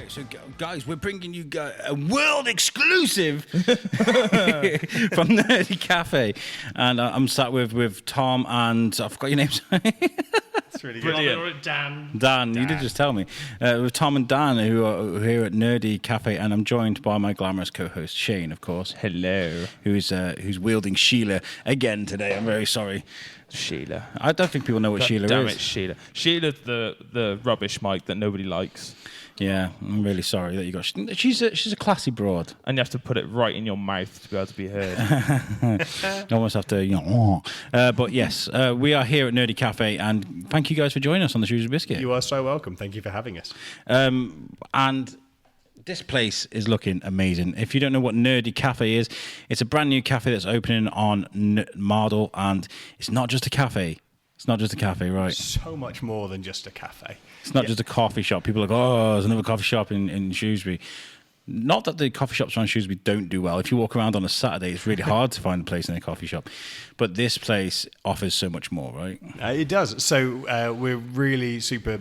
Okay, so guys, we're bringing you a world exclusive from Nerdy Cafe, and I'm sat with Tom and I forgot your names. That's really good. Brilliant. Dan, you did just tell me. With Tom and Dan, who are here at Nerdy Cafe, and I'm joined by my glamorous co-host Shane, of course. Hello. Who's wielding Sheila again today. I'm very sorry. Sheila. I don't think people know what Sheila Damn is. it, Sheila. Sheila's the rubbish mic that nobody likes. Yeah, I'm really sorry that you got. She's a classy broad, and you have to put it right in your mouth to be able to be heard. You almost have to, but yes, we are here at Nerdy Cafe, and thank you guys for joining us on the Shrewsbury Biscuit. You are so welcome. Thank you for having us. And this place is looking amazing. If you don't know what Nerdy Cafe is, it's a brand new cafe that's opening on Mardle, and it's not just a cafe. It's not just a cafe, right? So much more than just a cafe. It's not just a coffee shop. People are like, oh, there's another coffee shop in Shrewsbury. Not that the coffee shops around Shrewsbury don't do well. If you walk around on a Saturday, it's really hard to find a place in a coffee shop. But this place offers so much more, right? It does. So we're really super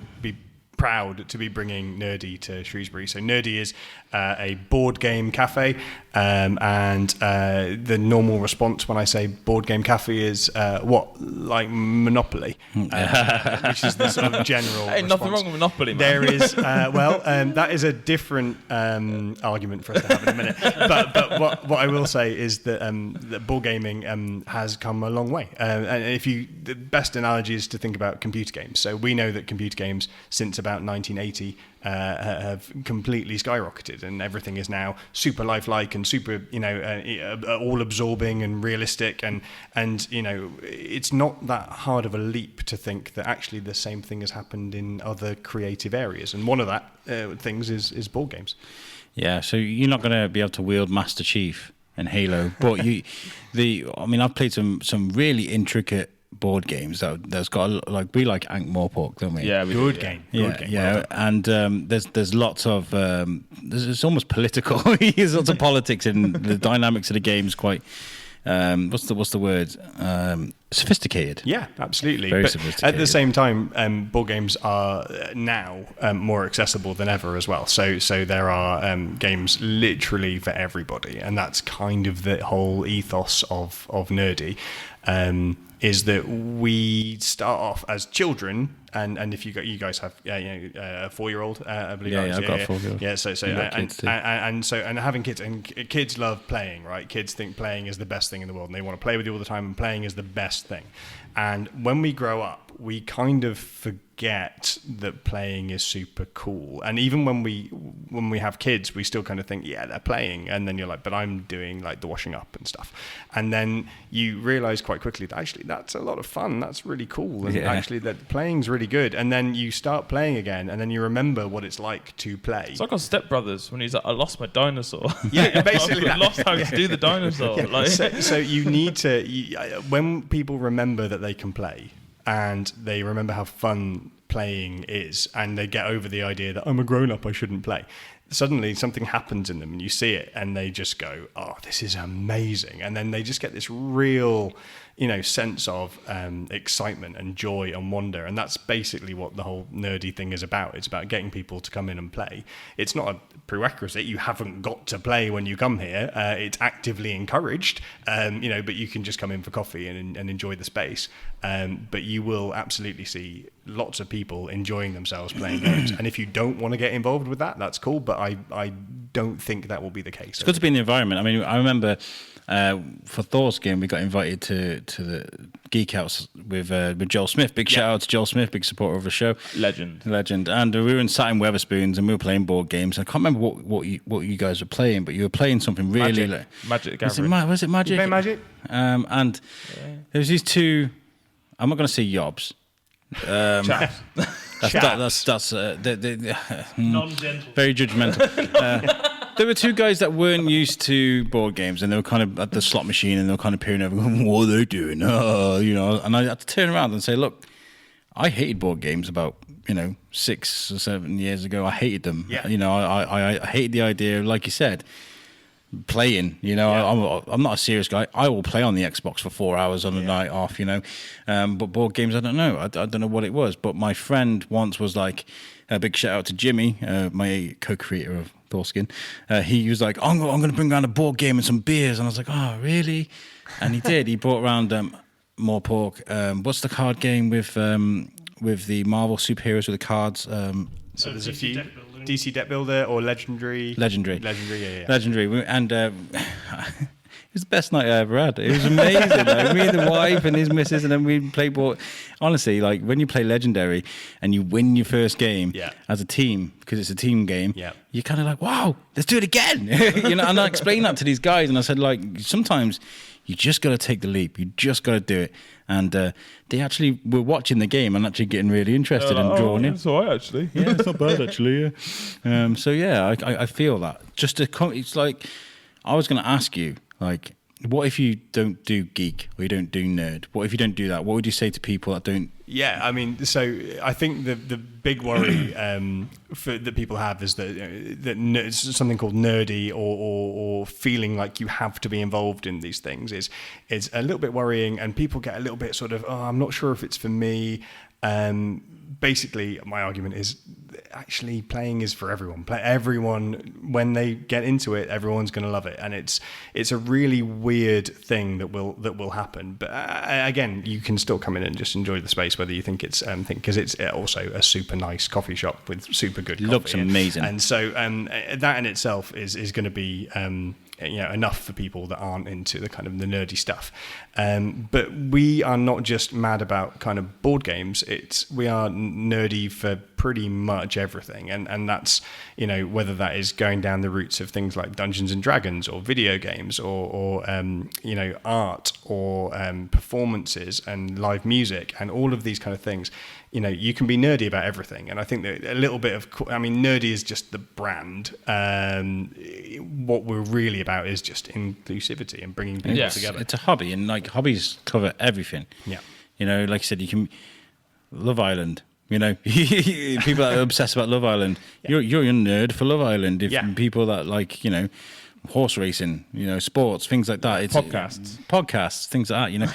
proud to be bringing Nerdy to Shrewsbury. So Nerdy is a board game cafe, and the normal response when I say board game cafe is like Monopoly, which is the sort of general Hey, response. nothing wrong with Monopoly, man. There is, that is a different argument for us to have in a minute. But what I will say is that that board gaming has come a long way. And the best analogy is to think about computer games. So we know that computer games since about 1980 have completely skyrocketed, and everything is now super lifelike and super, all absorbing and realistic, and it's not that hard of a leap to think that actually the same thing has happened in other creative areas, and one of that things is board games. Yeah, so you're not going to be able to wield Master Chief and Halo, but I've played some really intricate board games that's got we like Ankh-Morpork, don't we? Yeah, Good game. Yeah, and there's lots of it's almost political. There's lots of politics in the dynamics of the game's quite what's the word? Sophisticated. Yeah, absolutely. Very but sophisticated. At the same time, board games are now more accessible than ever as well. So there are games literally for everybody, and that's kind of the whole ethos of Nerdy. Is that we start off as children, and if you guys have a 4-year-old, I believe. Yeah, I've got a 4-year-old. Yeah, so and having kids, and kids love playing, right? Kids think playing is the best thing in the world, and they want to play with you all the time, and playing is the best thing. And when we grow up, we kind of forget that playing is super cool. And even when we have kids, we still kind of think, yeah, they're playing. And then you're like, but I'm doing like the washing up and stuff. And then you realize quite quickly that actually that's a lot of fun. That's really cool. And actually that playing's really good. And then you start playing again, and then you remember what it's like to play. It's like on Step Brothers when he's like, I lost my dinosaur. Yeah, basically. I lost how to do the dinosaur. Yeah. Like. So you need to, when people remember that they can play, and they remember how fun playing is, and they get over the idea that I'm a grown-up, I shouldn't play. Suddenly something happens in them, and you see it, and they just go, oh, this is amazing. And then they just get this real, sense of excitement and joy and wonder. And that's basically what the whole Nerdy thing is about. It's about getting people to come in and play. It's not a prerequisite. You haven't got to play when you come here. It's actively encouraged, but you can just come in for coffee and enjoy the space. But you will absolutely see lots of people enjoying themselves playing games. And if you don't want to get involved with that, that's cool. But I don't think that will be the case. It's good to be in the environment. I mean, I remember for Thor's game, we got invited to the Geek House with Joel Smith. Big shout out to Joel Smith, big supporter of the show. Legend. And we were sat in Weatherspoons, and we were playing board games. I can't remember what you guys were playing, but you were playing something really Magic the Gathering. Was it Magic? You play Magic? And there was these two. I'm not going to say yobs. Chaps. That's non-gentle. very judgmental. There were two guys that weren't used to board games, and they were kind of at the slot machine, and they were kind of peering over, going, "What are they doing?" And I had to turn around and say, "Look, I hated board games about 6 or 7 years ago. I hated them. Yeah. I hated the idea, like you said, playing. I'm not a serious guy. I will play on the Xbox for 4 hours on a night off. But board games, I don't know. I don't know what it was. But my friend once was like, A big shout out to Jimmy, my co-creator of Thorskin. He was like, I'm going to bring around a board game and some beers. And I was like, oh, really? And he did. He brought around more pork. What's the card game with the Marvel superheroes with the cards? So there's a few. DC Deck Builder or Legendary. Legendary, yeah. Legendary. And it was the best night I ever had. It was amazing. Like, me and the wife and his missus, and then we played board. Honestly, like when you play Legendary and you win your first game as a team, because it's a team game, you're kind of like, wow, let's do it again. And I explained that to these guys, and I said, like, sometimes you just got to take the leap. You just got to do it. And they actually were watching the game and actually getting really interested and drawn in. That's all right, actually. Yeah, it's not bad, actually. Yeah. So, yeah, I feel that. It's like, I was going to ask you, like, what if you don't do geek or you don't do nerd? What if you don't do that? What would you say to people that don't? Yeah, I mean, so I think the big worry that people have is that something called nerdy or feeling like you have to be involved in these things is a little bit worrying, and people get a little bit sort of, oh, I'm not sure if it's for me. Basically, my argument is actually playing is for everyone. Everyone, when they get into it, everyone's going to love it, and it's a really weird thing that will happen. But again, you can still come in and just enjoy the space, whether you think it's because it's also a super nice coffee shop with super good coffee. Looks amazing, and so that in itself is going to be enough for people that aren't into the kind of the nerdy stuff. But we are not just mad about kind of board games. We are nerdy for pretty much everything, and that's whether that is going down the routes of things like Dungeons and Dragons or video games or art or performances and live music and all of these kind of things. You can be nerdy about everything, and I think that a little bit of, nerdy is just the brand. What we're really about is just inclusivity and bringing people together. It's a hobby, and like hobbies cover everything. Yeah, like I said, you can Love Island. People that are obsessed about Love Island. You're a nerd for Love Island. If people that like horse racing, sports, things like that. It's podcasts, things like that.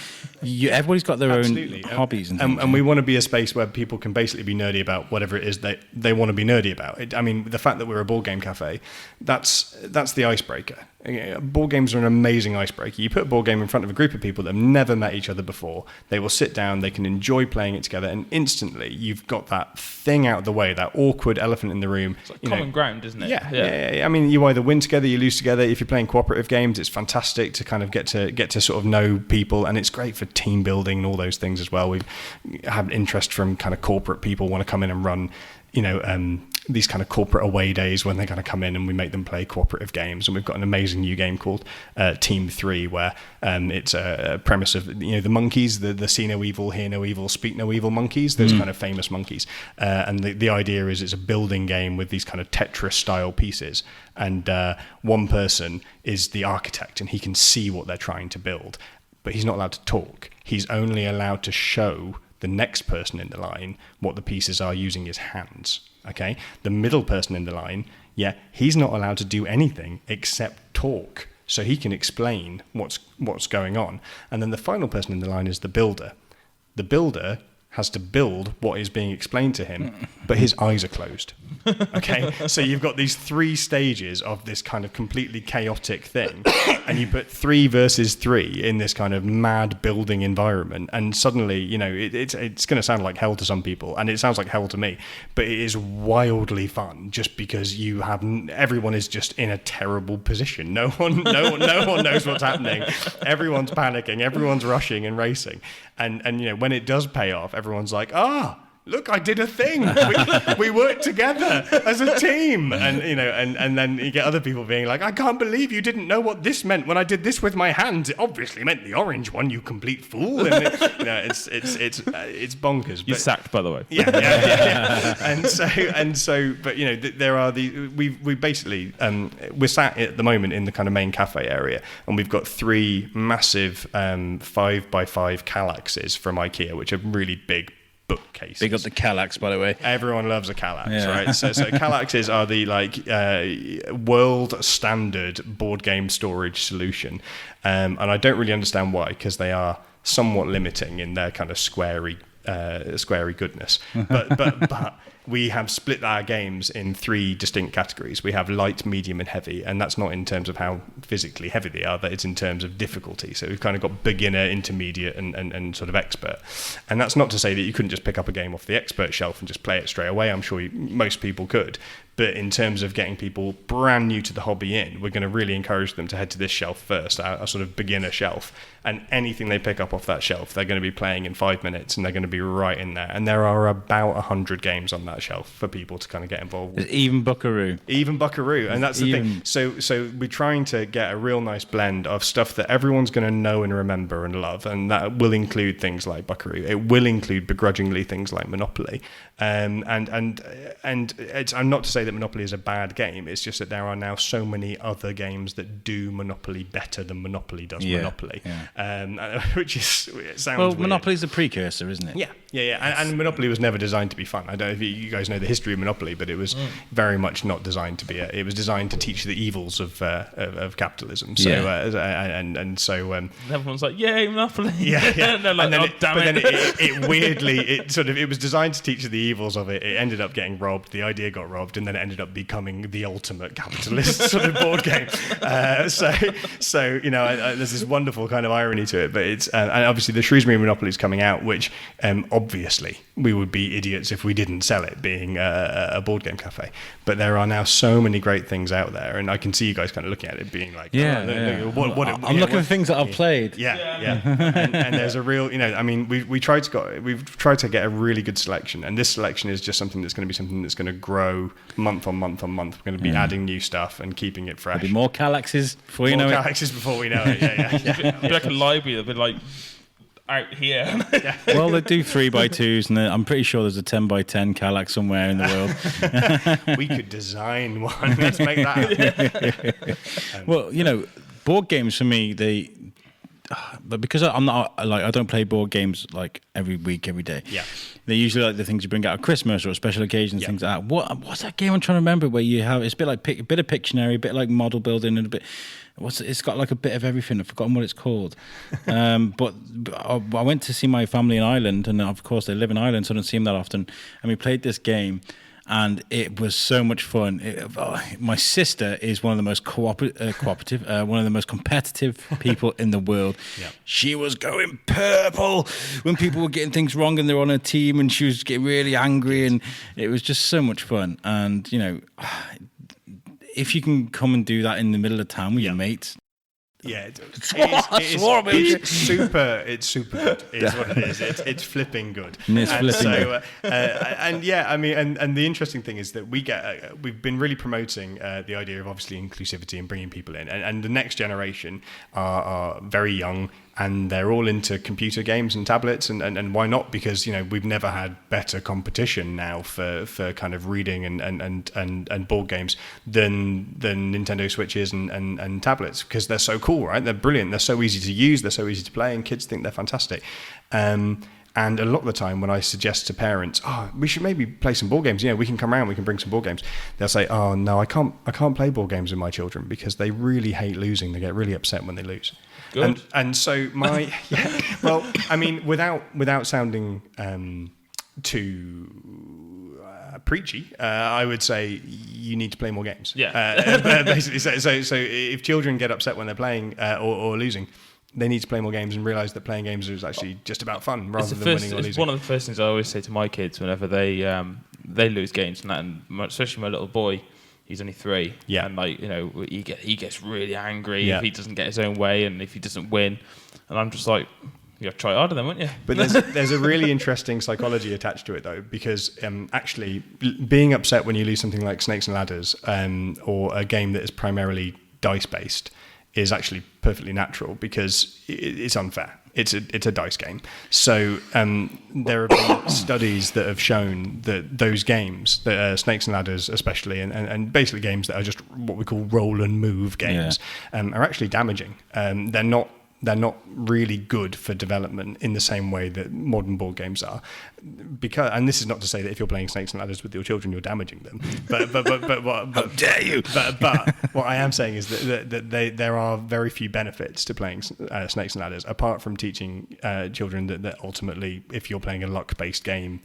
Everybody's got their own hobbies and things. And we want to be a space where people can basically be nerdy about whatever it is they want to be nerdy about. The fact that we're a board game cafe, that's the icebreaker. Board games are an amazing icebreaker. You put a board game in front of a group of people that have never met each other before. They will sit down, they can enjoy playing it together, and instantly you've got that thing out of the way, that awkward elephant in the room. It's like common ground, isn't it? Yeah. You either win together, you lose together. If you're playing cooperative games, it's fantastic to kind of get to sort of know people, and it's great for team building and all those things as well. We've had interest from kind of corporate people want to come in and run these kind of corporate away days when they're going to come in, and we make them play cooperative games. And we've got an amazing new game called Team 3, where it's a premise of the monkeys, the see no evil, hear no evil, speak no evil monkeys, those kind of famous monkeys. And the idea is it's a building game with these kind of Tetris style pieces, and one person is the architect, and he can see what they're trying to build, but he's not allowed to talk. He's only allowed to show the next person in the line what the pieces are using his hands. Okay, the middle person in the line, he's not allowed to do anything except talk, so he can explain what's going on. And then the final person in the line is the builder. The builder has to build what is being explained to him, but his eyes are closed. Okay, so you've got these 3 stages of this kind of completely chaotic thing, and you put 3 versus 3 in this kind of mad building environment, and suddenly, it's going to sound like hell to some people, and it sounds like hell to me, but it is wildly fun just because everyone is just in a terrible position. No one knows what's happening. Everyone's panicking. Everyone's rushing and racing, and when it does pay off, everyone's like, look, I did a thing. We worked together as a team. And and then you get other people being like, I can't believe you didn't know what this meant when I did this with my hands. It obviously meant the orange one, you complete fool. And it's bonkers. You're sacked, by the way. Yeah. And so, but there are we basically we're sat at the moment in the kind of main cafe area, and we've got 3 massive 5x5 Kallaxes from IKEA, which are really big bookcases. Big up the Kallax, by the way. Everyone loves a Kallax, right? So Kallaxes are the world standard board game storage solution, and I don't really understand why, because they are somewhat limiting in their kind of squarey goodness. But we have split our games in 3 distinct categories. We have light, medium, and heavy, and that's not in terms of how physically heavy they are, but it's in terms of difficulty. So we've kind of got beginner, intermediate, and sort of expert. And that's not to say that you couldn't just pick up a game off the expert shelf and just play it straight away. I'm sure most people could. But in terms of getting people brand new to the hobby in, we're going to really encourage them to head to this shelf first, our sort of beginner shelf. And anything they pick up off that shelf, they're going to be playing in 5 minutes, and they're going to be right in there. And there are about 100 games on that shelf for people to kind of get involved with. Even Buckaroo. And that's the thing. So we're trying to get a real nice blend of stuff that everyone's going to know and remember and love, and that will include things like Buckaroo. It will include begrudgingly things like Monopoly. And it's, I'm not to say that Monopoly is a bad game. It's just that there are now so many other games that do Monopoly better than Monopoly does Monopoly. Which is, it sounds weird. Monopoly's a precursor, isn't it? Yeah. And Monopoly was never designed to be fun. I don't know if you guys know the history of Monopoly, but it was very much not designed to be. It was designed to teach the evils of capitalism. So everyone's like, "Yay, Monopoly!" Yeah. And they're like, then it weirdly, it was designed to teach the evils of it. It ended up getting robbed. The idea got robbed, and then it ended up becoming the ultimate capitalist sort of board game. So there's this wonderful kind of irony to it. But it's and obviously the Shrewsbury Monopoly is coming out, which obviously we would be idiots if we didn't sell it, being a board game cafe. But there are now so many great things out there, and I can see you guys kind of looking at it, being like, I'm looking at things that I've played. And there's a real, we've tried to get a really good selection, and this selection is just something that's going to grow month on month on month. We're going to be adding new stuff and keeping it fresh. There'll be more Calaxes before you know it. More Calaxes before we know it. It'll be like a library. It'll be like out here. Well, they do 3x2s, and I'm pretty sure there's a 10x10 Calax somewhere in the world. We could design one. Let's make that happen. Well, board games for me, but because I'm not I don't play board games like every week, every day. Yeah, they're usually like the things you bring out at Christmas or special occasions, things like that. What's that game I'm trying to remember where you have? It's a bit like a bit of Pictionary, a bit like model building, and a bit. It's got like a bit of everything. I've forgotten what it's called. But I went to see my family in Ireland, and of course they live in Ireland, so I don't see them that often. And we played this game, and it was so much fun. My sister is one of the most cooperative, one of the most competitive people in the world. Yep. She was going purple when people were getting things wrong and they're on a team, and she was getting really angry, and it was just so much fun. And if you can come and do that in the middle of town with your mates. Yeah, it's super good. It's what it is. It's flipping good. It's flipping good. And the interesting thing is that we've been really promoting the idea of obviously inclusivity and bringing people in. And the next generation are very young, and they're all into computer games and tablets, and why not? Because we've never had better competition now for kind of reading and board games than Nintendo Switches and tablets, because they're so cool, right? They're brilliant. They're so easy to use. They're so easy to play, and kids think they're fantastic. And a lot of the time when I suggest to parents, we should maybe play some board games, we can come around, we can bring some board games, they'll say, oh no, I can't play board games with my children because they really hate losing. They get really upset when they lose. Good. And so without sounding too preachy, I would say you need to play more games. Basically, so if children get upset when they're playing or losing, they need to play more games and realise that playing games is actually just about fun rather than winning or losing. It's one of the first things I always say to my kids whenever they lose games, and especially my little boy. He's only 3, and he gets really angry if he doesn't get his own way and if he doesn't win, and I'm just like, you have to try harder then, won't you? But there's a really interesting psychology attached to it though, because actually being upset when you lose something like Snakes and Ladders or a game that is primarily dice based is actually perfectly natural because it's unfair. It's a dice game. So there have been studies that have shown that those games, Snakes and Ladders especially, and basically games that are just what we call roll and move games, are actually damaging. They're not really good for development in the same way that modern board games are. And this is not to say that if you're playing Snakes and Ladders with your children, you're damaging them. But how dare you? But what I am saying is that there are very few benefits to playing Snakes and Ladders, apart from teaching children that ultimately, if you're playing a luck-based game,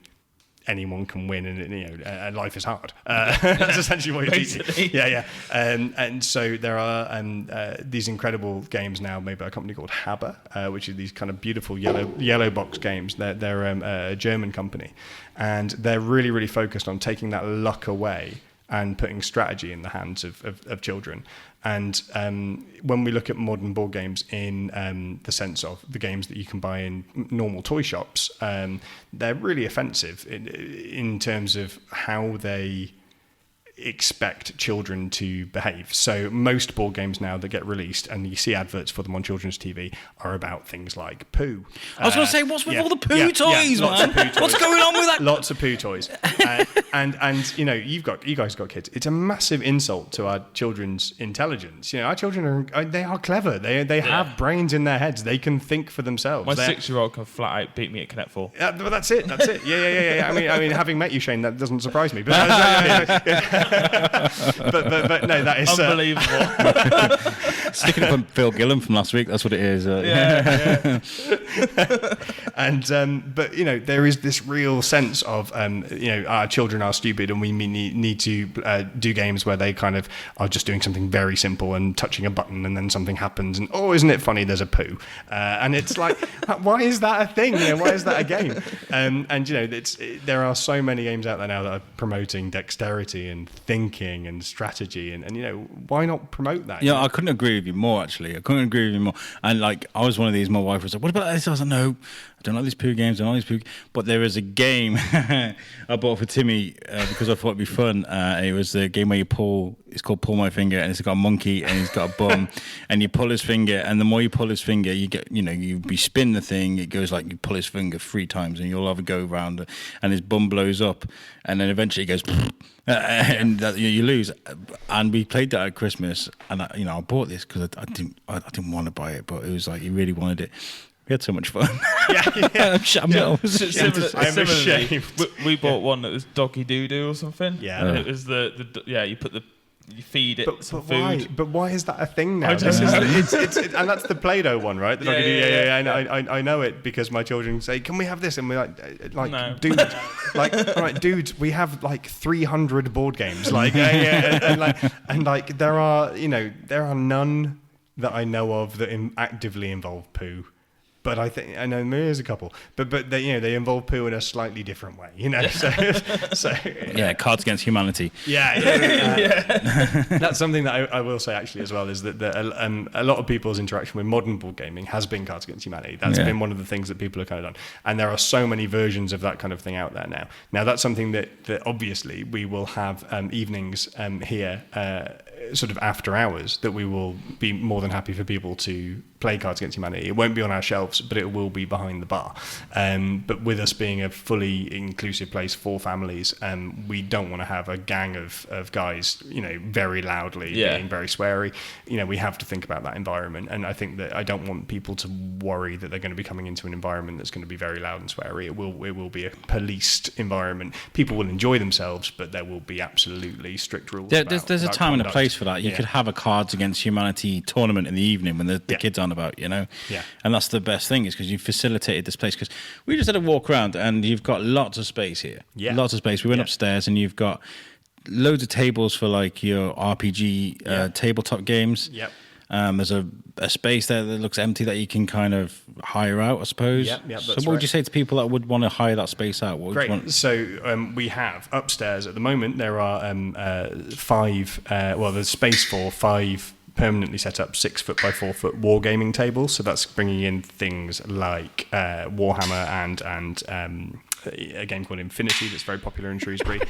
anyone can win, and life is hard. That's essentially what you're teaching. Yeah. And so there are these incredible games now made by a company called Haber, which are these kind of beautiful yellow box games. They're a German company, and they're really, really focused on taking that luck away and putting strategy in the hands of children. And when we look at modern board games in the sense of the games that you can buy in normal toy shops, they're really offensive in terms of how they expect children to behave. So most board games now that get released, and you see adverts for them on children's TV, are about things like poo. I was going to say, what's with all the poo toys, man? What's going on with that? Lots of poo toys. And you guys got kids. It's a massive insult to our children's intelligence. Our children they are clever. They have brains in their heads. They can think for themselves. My 6-year-old can flat out beat me at Connect 4. But that's it. Yeah. I mean, having met you, Shane, that doesn't surprise me. But but no, that is unbelievable. Sticking up on Phil Gillam from last week. That's what it is. Yeah. And but there is this real sense of our children are stupid, and we need to do games where they kind of are just doing something very simple and touching a button, and then something happens, and isn't it funny? There's a poo, and it's like, why is that a thing? Why is that a game? And there are so many games out there now that are promoting dexterity and thinking and strategy, and why not promote that? Yeah, I couldn't agree with you more, actually. And I was one of these, my wife was like, what about this? I was like, no, I don't like these poo games, but there is a game I bought for Timmy because I thought it'd be fun. It was the game where you pull, it's called Pull My Finger, and it's got a monkey and he's got a bum and you pull his finger, and the more you pull his finger, you get, you spin the thing, it goes like you pull his finger 3 times and you'll have a go round and his bum blows up, and then eventually it goes and you lose. And we played that at Christmas, and I bought this because I didn't want to buy it, but it was like he really wanted it. We had so much fun. Similarly, we bought one that was doggy doo doo or something. Yeah, and it was you feed it some food. But why is that a thing now? It's and that's the Play-Doh one, right? The doggy doo. Yeah. I know it because my children say, "Can we have this?" And we're like, no. dude, all right, dudes, we have 300 board games, and there are none that I know of that actively involve poo. But I know there is a couple, but they involve poo in a slightly different way, So yeah, Cards Against Humanity. Yeah. That's something that I will say actually as well, is that a lot of people's interaction with modern board gaming has been Cards Against Humanity. That's been one of the things that people have kind of done, and there are so many versions of that kind of thing out there now. Now that's something that obviously we will have evenings here. Sort of after hours, that we will be more than happy for people to play Cards Against Humanity. It won't be on our shelves, but it will be behind the bar. But with us being a fully inclusive place for families, we don't want to have a gang of guys, very loudly being very sweary. We have to think about that environment, and I think that I don't want people to worry that they're going to be coming into an environment that's going to be very loud and sweary. It will be a policed environment. People will enjoy themselves, but there will be absolutely strict rules. There's a time and a place for that. You could have a Cards Against Humanity tournament in the evening when the kids aren't about, and that's the best thing, is because you facilitated this place, because we just had a walk around and you've got lots of space here, lots of space. We went upstairs and you've got loads of tables for your RPG tabletop games. There's a space there that looks empty that you can kind of hire out, I suppose. So what would you say to people that would want to hire that space out? Great. So we have upstairs at the moment, there are 5, there's space for 5 permanently set up 6 foot by 4 foot wargaming tables. So that's bringing in things like Warhammer and a game called Infinity that's very popular in Shrewsbury.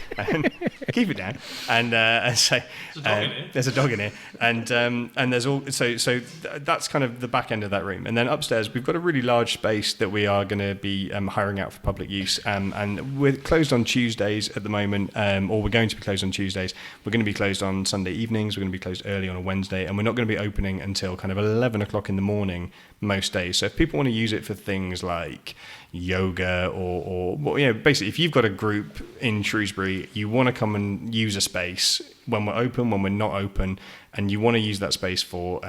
Keep it down. And there's a dog in here. And there's all so that's kind of the back end of that room. And then upstairs we've got a really large space that we are going to be hiring out for public use. And we're closed on Tuesdays at the moment, or we're going to be closed on Tuesdays. We're going to be closed on Sunday evenings. We're going to be closed early on a Wednesday, and we're not going to be opening until kind of 11 o'clock in the morning most days. So if people want to use it for things like yoga or basically if you've got a group in Shrewsbury, you want to come and use a space, when we're open, when we're not open, and you want to use that space for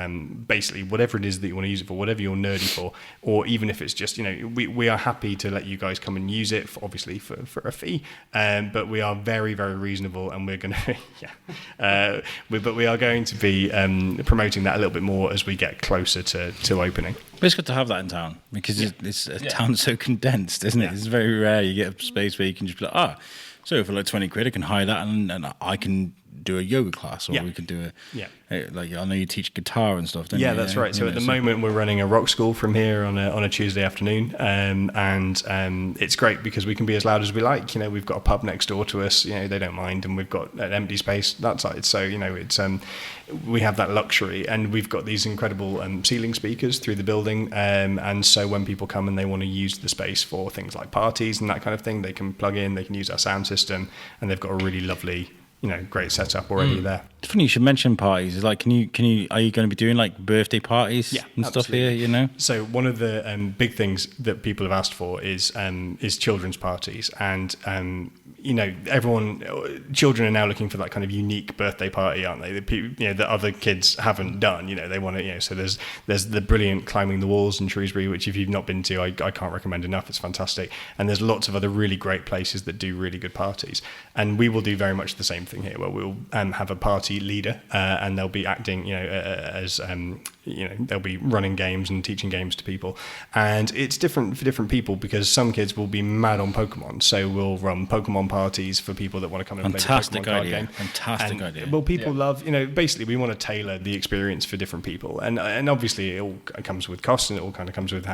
basically whatever it is that you want to use it for, whatever you're nerdy for, or even if it's just, we are happy to let you guys come and use it, obviously for a fee, but we are very, very reasonable, and we're going to, but we are going to be promoting that a little bit more as we get closer to opening. But it's good to have that in town because it's a town so condensed, isn't it? It's very rare you get a space where you can just be like, so for like 20 quid, I can hire that and I can do a yoga class, or we can do like I know you teach guitar and stuff, don't you? Yeah, that's right. So at the moment we're running a rock school from here on a Tuesday afternoon, and it's great because we can be as loud as we like. We've got a pub next door to us. They don't mind, and we've got an empty space that side. So it's we have that luxury, and we've got these incredible ceiling speakers through the building, and so when people come and they want to use the space for things like parties and that kind of thing, they can plug in, they can use our sound system, and they've got a really lovely, great setup already there. It's funny you should mention parties. It's like, are you going to be doing like birthday parties and stuff here? So one of the big things that people have asked for is children's parties, and children are now looking for that kind of unique birthday party, aren't they? That other kids haven't done. They want to. So there's the brilliant Climbing the Walls in Shrewsbury, which if you've not been to, I can't recommend enough. It's fantastic. And there's lots of other really great places that do really good parties. And we will do very much the same thing here, where we'll have a party leader, and they'll be acting, as they'll be running games and teaching games to people. And it's different for different people because some kids will be mad on Pokemon, so we'll run Pokemon parties for people that want to come and play the Pokemon card game. Fantastic idea. Well, people love, basically we want to tailor the experience for different people, and obviously it all comes with costs, and it all kind of comes with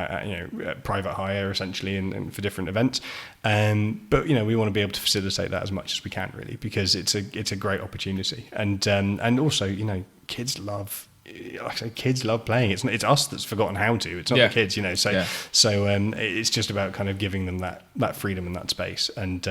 private hire essentially, and for different events. But we want to be able to facilitate that as much as we can, really, because it's a great opportunity, and also kids love. Like I say, kids love playing. It's us that's forgotten how to. It's not the kids, So it's just about kind of giving them that freedom and that space, and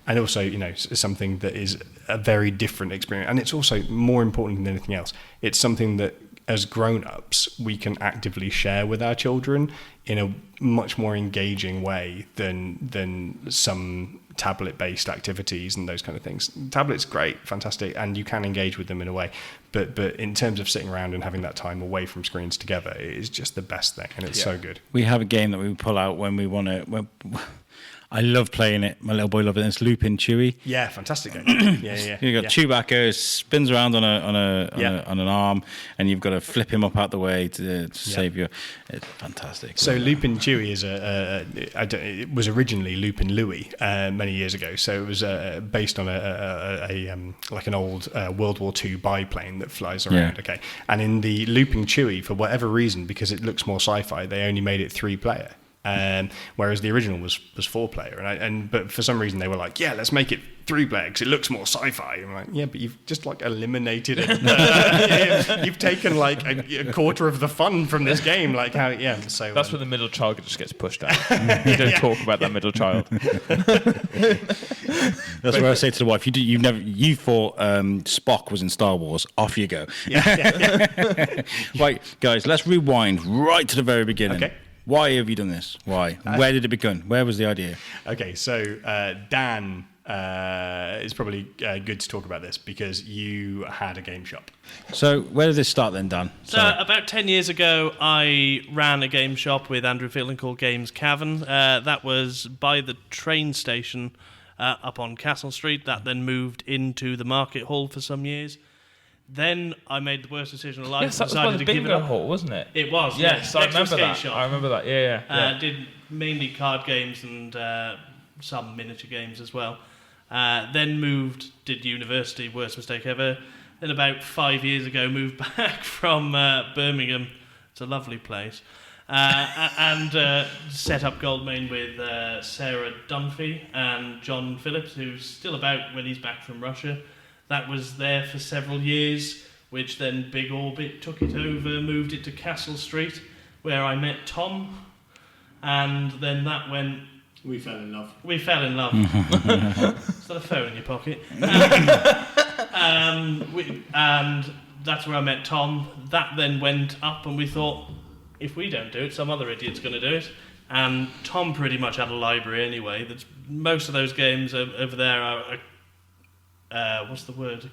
also something that is a very different experience. And it's also more important than anything else. It's something that as grown-ups we can actively share with our children in a much more engaging way than some tablet-based activities and those kind of things. Tablets, great, fantastic, and you can engage with them in a way, but in terms of sitting around and having that time away from screens together, it is just the best thing, and it's so good. We have a game that we pull out when we want to. I love playing it. My little boy loves it. It's Loopin' Chewy. Yeah, fantastic game. Yeah. You got Chewbacca spins around on an arm, and you've got to flip him up out the way to save you. It's fantastic. So Loopin' Chewy is it was originally Loopin' Louie many years ago. So it was based on like an old World War II biplane that flies around. Yeah. Okay, and in the Loopin' Chewy, for whatever reason, because it looks more sci-fi, they only made it 3-player. Whereas the original was 4-player, but for some reason they were like, let's make it 3-player because it looks more sci-fi. I'm like, but you've just like eliminated it. You've taken like a quarter of the fun from this game. Like how? So that's when the middle child just gets pushed out. You don't talk about that middle child. That's where I say to the wife, you thought Spock was in Star Wars. Off you go. Right, guys, let's rewind right to the very beginning. Okay. Why have you done this? Why? Where did it begin? Where was the idea? Okay, so Dan is probably good to talk about this because you had a game shop. So where did this start then, Dan? So about 10 years ago, I ran a game shop with Andrew Fielding called Games Cavern. That was by the train station up on Castle Street. That then moved into the market hall for some years. Then I made the worst decision of life. Yes, that was by the bingo hall, wasn't it? It was. Yes, I remember that. Shop. I remember that. Yeah. Did mainly card games and some miniature games as well. Then did university, worst mistake ever. Then about 5 years ago, moved back from Birmingham. It's a lovely place. And set up Goldmain with Sarah Dunphy and John Phillips, who's still about when he's back from Russia. That was there for several years, which then Big Orbit took it over, moved it to Castle Street, where I met Tom, and then that went... We fell in love. Is that a phone in your pocket? And that's where I met Tom. That then went up, and we thought, if we don't do it, some other idiot's going to do it. And Tom pretty much had a library anyway. Most of those games over there are... what's the word?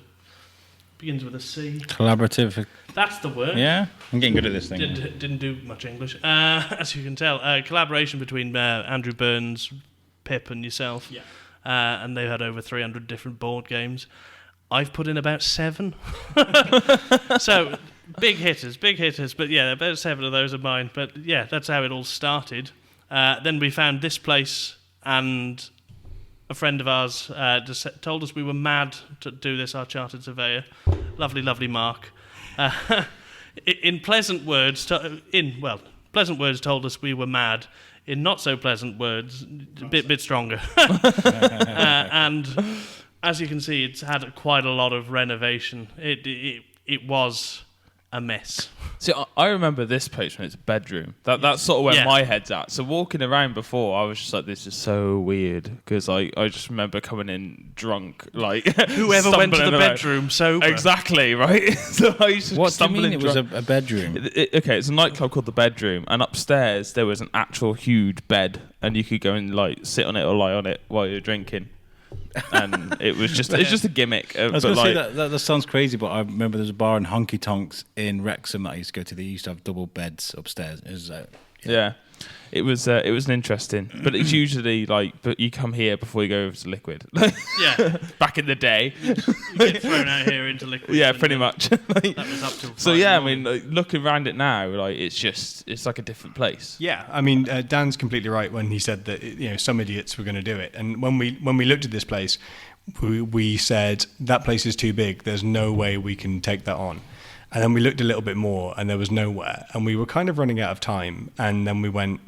begins with a C. Collaborative. That's the word. Yeah, I'm getting good at this thing. Didn't do much English, as you can tell. Collaboration between Andrew Burns, Pip, and yourself. Yeah. And they've had over 300 different board games. I've put in about 7. So, big hitters. But yeah, about 7 of those are mine. But yeah, that's how it all started. Then we found this place, and a friend of ours just told us we were mad to do this, our chartered surveyor. Lovely Mark. In pleasant words, pleasant words told us we were mad. In not so pleasant words, a bit stronger. And as you can see, it's had quite a lot of renovation. It was a mess. See, I remember this place when it's a bedroom. That's sort of where my head's at. So walking around before, I was just like, this is so weird. Because I just remember coming in drunk. Like, whoever went to the bedroom sober. Exactly, right? So I used to what do you mean it was a bedroom? Okay, it's a nightclub called The Bedroom. And upstairs, there was an actual huge bed. And you could go and like sit on it or lie on it while you're drinking. And it was just it's just a gimmick. I was going to say that sounds crazy, but I remember there's a bar in Honky Tonks in Wrexham that I used to go to. They used to have double beds upstairs. It was, it was an interesting, but it's usually like, but you come here before you go over to Liquid. Yeah, back in the day, you get thrown out here into Liquid. Yeah, pretty much. That was up till. So yeah, I mean, like, looking around it now, like it's like a different place. Yeah, I mean, Dan's completely right when he said that some idiots were going to do it, and when we looked at this place, we said that place is too big. There's no way we can take that on. And then we looked a little bit more, and there was nowhere, and we were kind of running out of time. And then we went,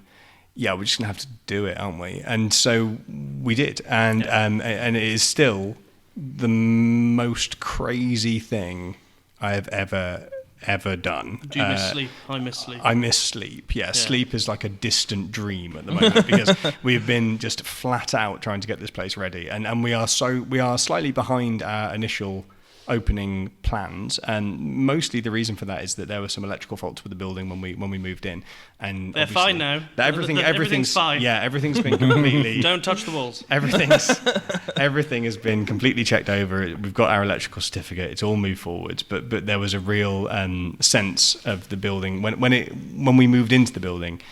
yeah, we're just gonna have to do it, aren't we? And so we did, and it is still the most crazy thing I have ever done. Do you miss sleep? I miss sleep. I miss sleep. Yeah, sleep is like a distant dream at the moment because we've been just flat out trying to get this place ready, and we are slightly behind our initial opening plans, and mostly the reason for that is that there were some electrical faults with the building when we moved in, and they're fine now. Everything's fine. Yeah, everything's been completely. Don't touch the walls. Everything has been completely checked over. We've got our electrical certificate. It's all moved forwards, but there was a real sense of the building when we moved into the building.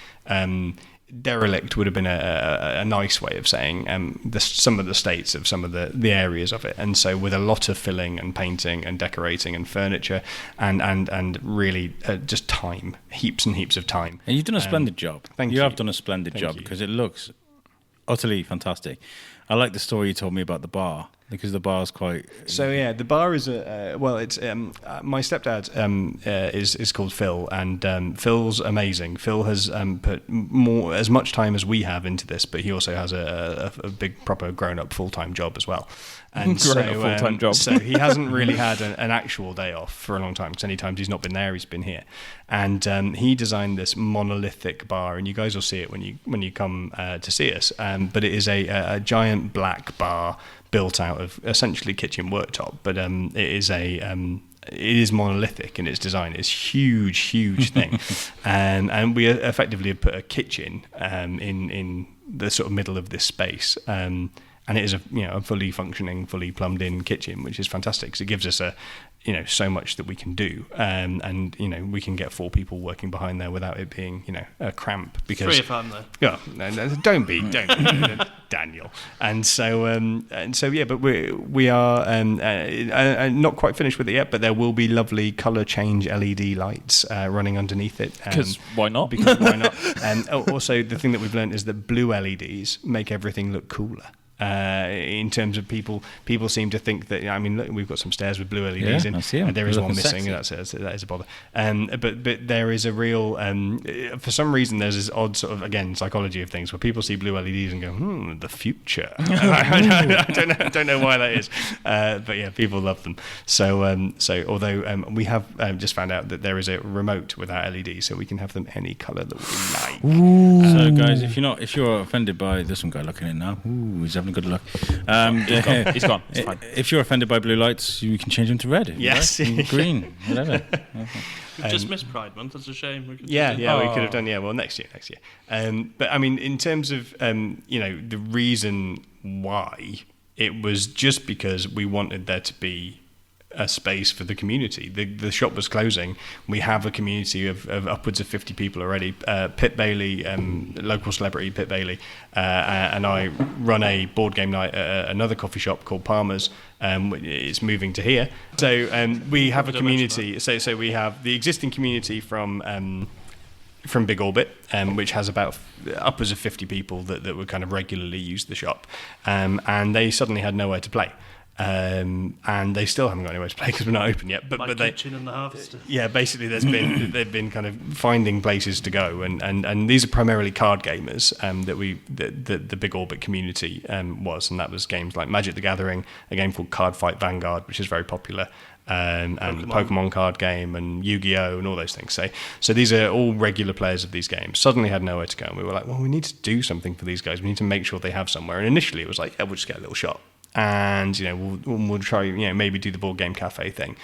Derelict would have been a nice way of saying some of the states of some of the areas of it, and so with a lot of filling and painting and decorating and furniture and really just time, heaps and heaps of time. And you've done a splendid job. Thank you. You have done a splendid job because it looks utterly fantastic. I like the story you told me about the bar. Because the bar's quite. So yeah, the bar is it's my stepdad is called Phil, and Phil's amazing. Phil has put as much time as we have into this, but he also has a big proper grown up full time job as well. And full-time job. So he hasn't really had an actual day off for a long time, because any times he's not been there, he's been here. And he designed this monolithic bar, and you guys will see it when you come to see us. But it is a giant black bar built out of essentially kitchen worktop, but it is monolithic in its design. It's huge thing, and we effectively have put a kitchen in the sort of middle of this space. And it is a fully functioning, fully plumbed in kitchen, which is fantastic because it gives us so much that we can do, and we can get 4 people working behind there without it being a cramp. Because 3 if I'm there. Yeah, don't be Daniel. And so yeah, but we are not quite finished with it yet, but there will be lovely colour change LED lights running underneath it. Because why not? Because why not? And also the thing that we've learned is that blue LEDs make everything look cooler. In terms of people seem to think that look, we've got some stairs with blue LEDs in, and there is one missing. That is a bother. But there is a real for some reason there's this odd sort of, again, psychology of things where people see blue LEDs and go, the future. I don't know why that is, but yeah, people love them. So although we have just found out that there is a remote with our LEDs, so we can have them any colour that we like. So guys, if you're offended by, there's some guy looking in now. Ooh, he's having good luck. He's gone. It's fine. If you're offended by blue lights, you can change them to red. Yes, right? Green, whatever. We've just missed Pride Month. That's a shame. We could have done. Yeah, well, next year. But I mean, in terms of the reason why, it was just because we wanted there to be a space for the community. The shop was closing. We have a community of upwards of 50 people already. Pit Bailey, local celebrity Pit Bailey, and I run a board game night at another coffee shop called Palmer's. It's moving to here. So we have a community. So we have the existing community from Big Orbit, which has about upwards of 50 people that would kind of regularly use the shop, and they suddenly had nowhere to play. And they still haven't got anywhere to play because we're not open yet. But they, Kitchen and the Harvester. Yeah, basically they've been kind of finding places to go, and these are primarily card gamers that the Big Orbit community was, and that was games like Magic the Gathering, a game called Card Fight Vanguard, which is very popular. And the Pokemon card game and Yu-Gi-Oh! And all those things. So these are all regular players of these games. Suddenly had nowhere to go, and we were like, well, we need to do something for these guys. We need to make sure they have somewhere. And initially it was like, yeah, we'll just get a little shop, and we'll try maybe do the board game cafe thing.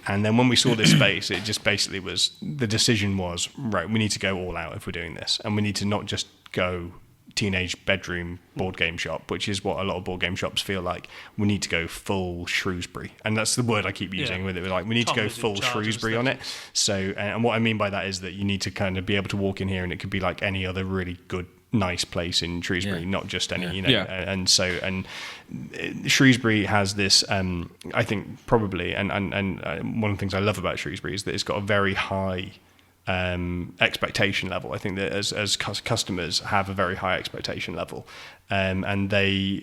And then when we saw this space, it just basically was, the decision was, right, we need to go all out if we're doing this, and we need to not just go teenage bedroom board game shop, which is what a lot of board game shops feel like. We need to go full Shrewsbury, and that's the word I keep using with it. Like, we need to go full Shrewsbury on it. So, and what I mean by that is that you need to kind of be able to walk in here, and it could be like any other really good, nice place in Shrewsbury, not just any, And so Shrewsbury has this, I think probably, and one of the things I love about Shrewsbury is that it's got a very high expectation level. I think that as customers have a very high expectation level, and they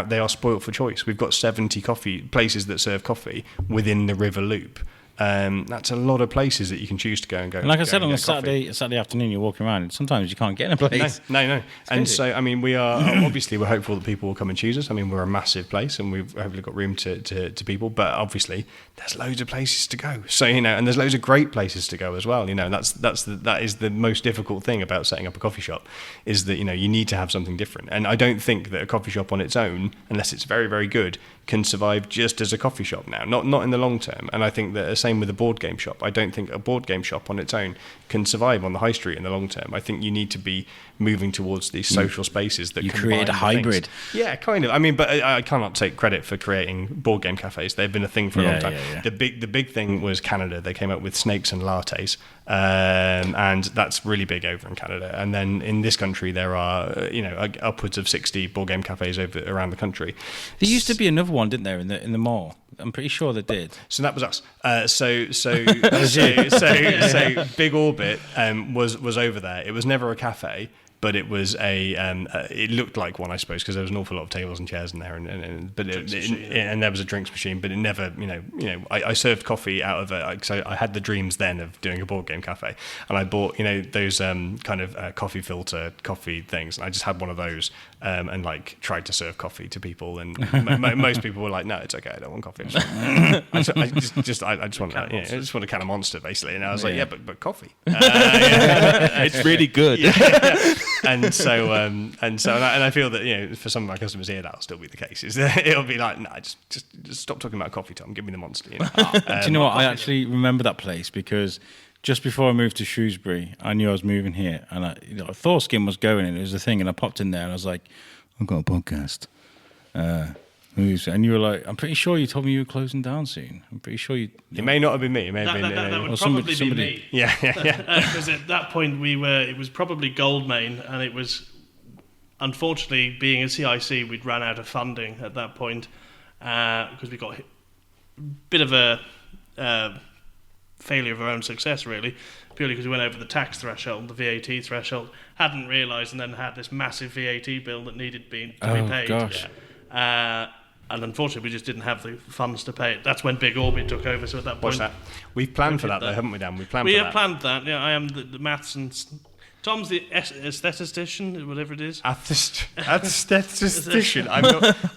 they are spoilt for choice. We've got 70 coffee places that serve coffee within the River Loop. That's a lot of places that you can choose to go and go. And like I said, on a Saturday afternoon, you're walking around, and sometimes you can't get in a place. No. And so, I mean, we are obviously, we're hopeful that people will come and choose us. I mean, we're a massive place, and we've hopefully got room to people. But obviously, there's loads of places to go. So and there's loads of great places to go as well. That is the most difficult thing about setting up a coffee shop, is that you need to have something different. And I don't think that a coffee shop on its own, unless it's very, very good, can survive just as a coffee shop now. Not in the long term. And I think that the same with a board game shop. I don't think a board game shop on its own can survive on the high street in the long term. I think you need to be moving towards these social spaces that you create a hybrid. Yeah, kind of. I mean, but I cannot take credit for creating board game cafes. They've been a thing for a long time. Yeah. The big thing was Canada. They came up with snakes and lattes, and that's really big over in Canada. And then in this country, there are upwards of 60 board game cafes around the country. There used to be another one, didn't there, in the mall? I'm pretty sure they did. So that was us. So Big Orbit was over there. It was never a cafe, but it was it looked like one, I suppose, because there was an awful lot of tables and chairs in there, and there was a drinks machine, but it never, I served coffee out of it. So I had the dreams then of doing a board game cafe, and I bought, those kind of coffee filter coffee things, and I just had one of those, and like tried to serve coffee to people, and most people were like, no, it's okay, I don't want coffee. I just want a can of Monster, basically, and I was like, but coffee. It's really good. And I feel that for some of my customers here that'll still be the case. It'll be like, nah, just stop talking about coffee, Tom. Give me the Monster. Do you know what? I actually remember that place because just before I moved to Shrewsbury, I knew I was moving here, and Thorskin was going, and it was a thing, and I popped in there, and I was like, I've got a podcast. And you were like, I'm pretty sure you told me you were closing down soon. I'm pretty sure you... It may not have been me. It may have been... That would probably be me. Yeah. Because at that point, it was probably Goldmain, and it was, unfortunately, being a CIC, we'd ran out of funding at that point, because we got a bit of a failure of our own success, really, purely because we went over the tax threshold, the VAT threshold, hadn't realised, and then had this massive VAT bill that needed to be paid. Gosh. And unfortunately, we just didn't have the funds to pay it. That's when Big Orbit took over. So at that point, what's that? We've planned for that, though, haven't we, Dan? We have planned that. Yeah, I am the maths and Tom's the aesthetician, whatever it is. Aesthetician.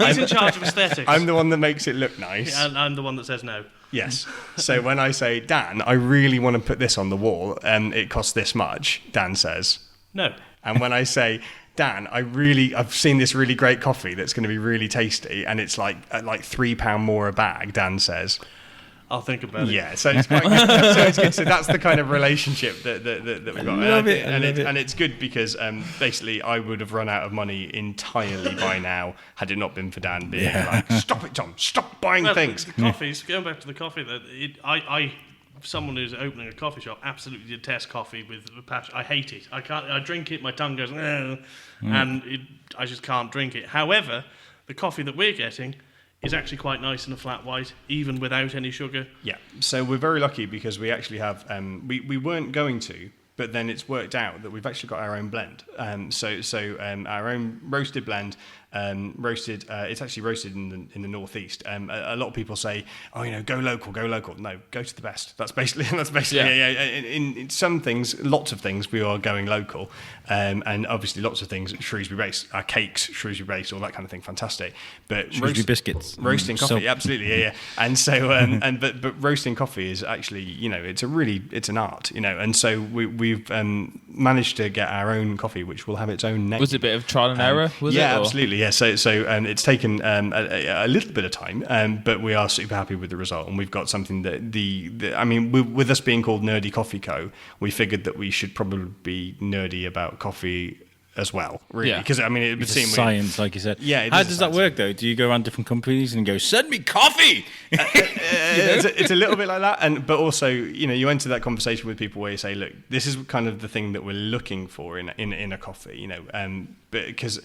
He's in charge of aesthetics. I'm the one that makes it look nice. Yeah, and I'm the one that says no. Yes. So when I say, Dan, I really want to put this on the wall, and it costs this much, Dan says no. And when I say, Dan, I've seen this really great coffee that's going to be really tasty, and it's like £3 more a bag, Dan says, I'll think about it. Yeah, so it's quite good. So it's good. So that's the kind of relationship that we've got. And it's good because basically I would have run out of money entirely by now had it not been for Dan being like, stop it, Tom, stop buying things. The coffees, going back to the coffee, someone who's opening a coffee shop absolutely detests coffee with a passion. I hate it. I can't. I drink it, my tongue goes, and I just can't drink it. However, the coffee that we're getting is actually quite nice in a flat white, even without any sugar. Yeah, so we're very lucky because we actually have, we weren't going to, but then it's worked out that we've actually got our own blend. So our own roasted blend, it's actually roasted in the northeast. A lot of people say, go local. No, go to the best. That's basically in some things, lots of things we are going local, and obviously lots of things Shrewsbury based. Our cakes, Shrewsbury based, all that kind of thing, fantastic. But Shrewsbury biscuits, roasting coffee, absolutely, yeah. And so, but roasting coffee is actually, it's an art, and so we've managed to get our own coffee, which will have its own name. Was it a bit of trial and error? Yeah, absolutely. Yeah, so it's taken a little bit of time, but we are super happy with the result, and we've got something that with us being called Nerdy Coffee Co., we figured that we should probably be nerdy about coffee as well, really, because it would seem science, like you said. Yeah. How does that work though? Do you go around different companies and go, "Send me coffee"? It's a little bit like that, but also, you enter that conversation with people where you say, "Look, this is kind of the thing that we're looking for in a coffee," But because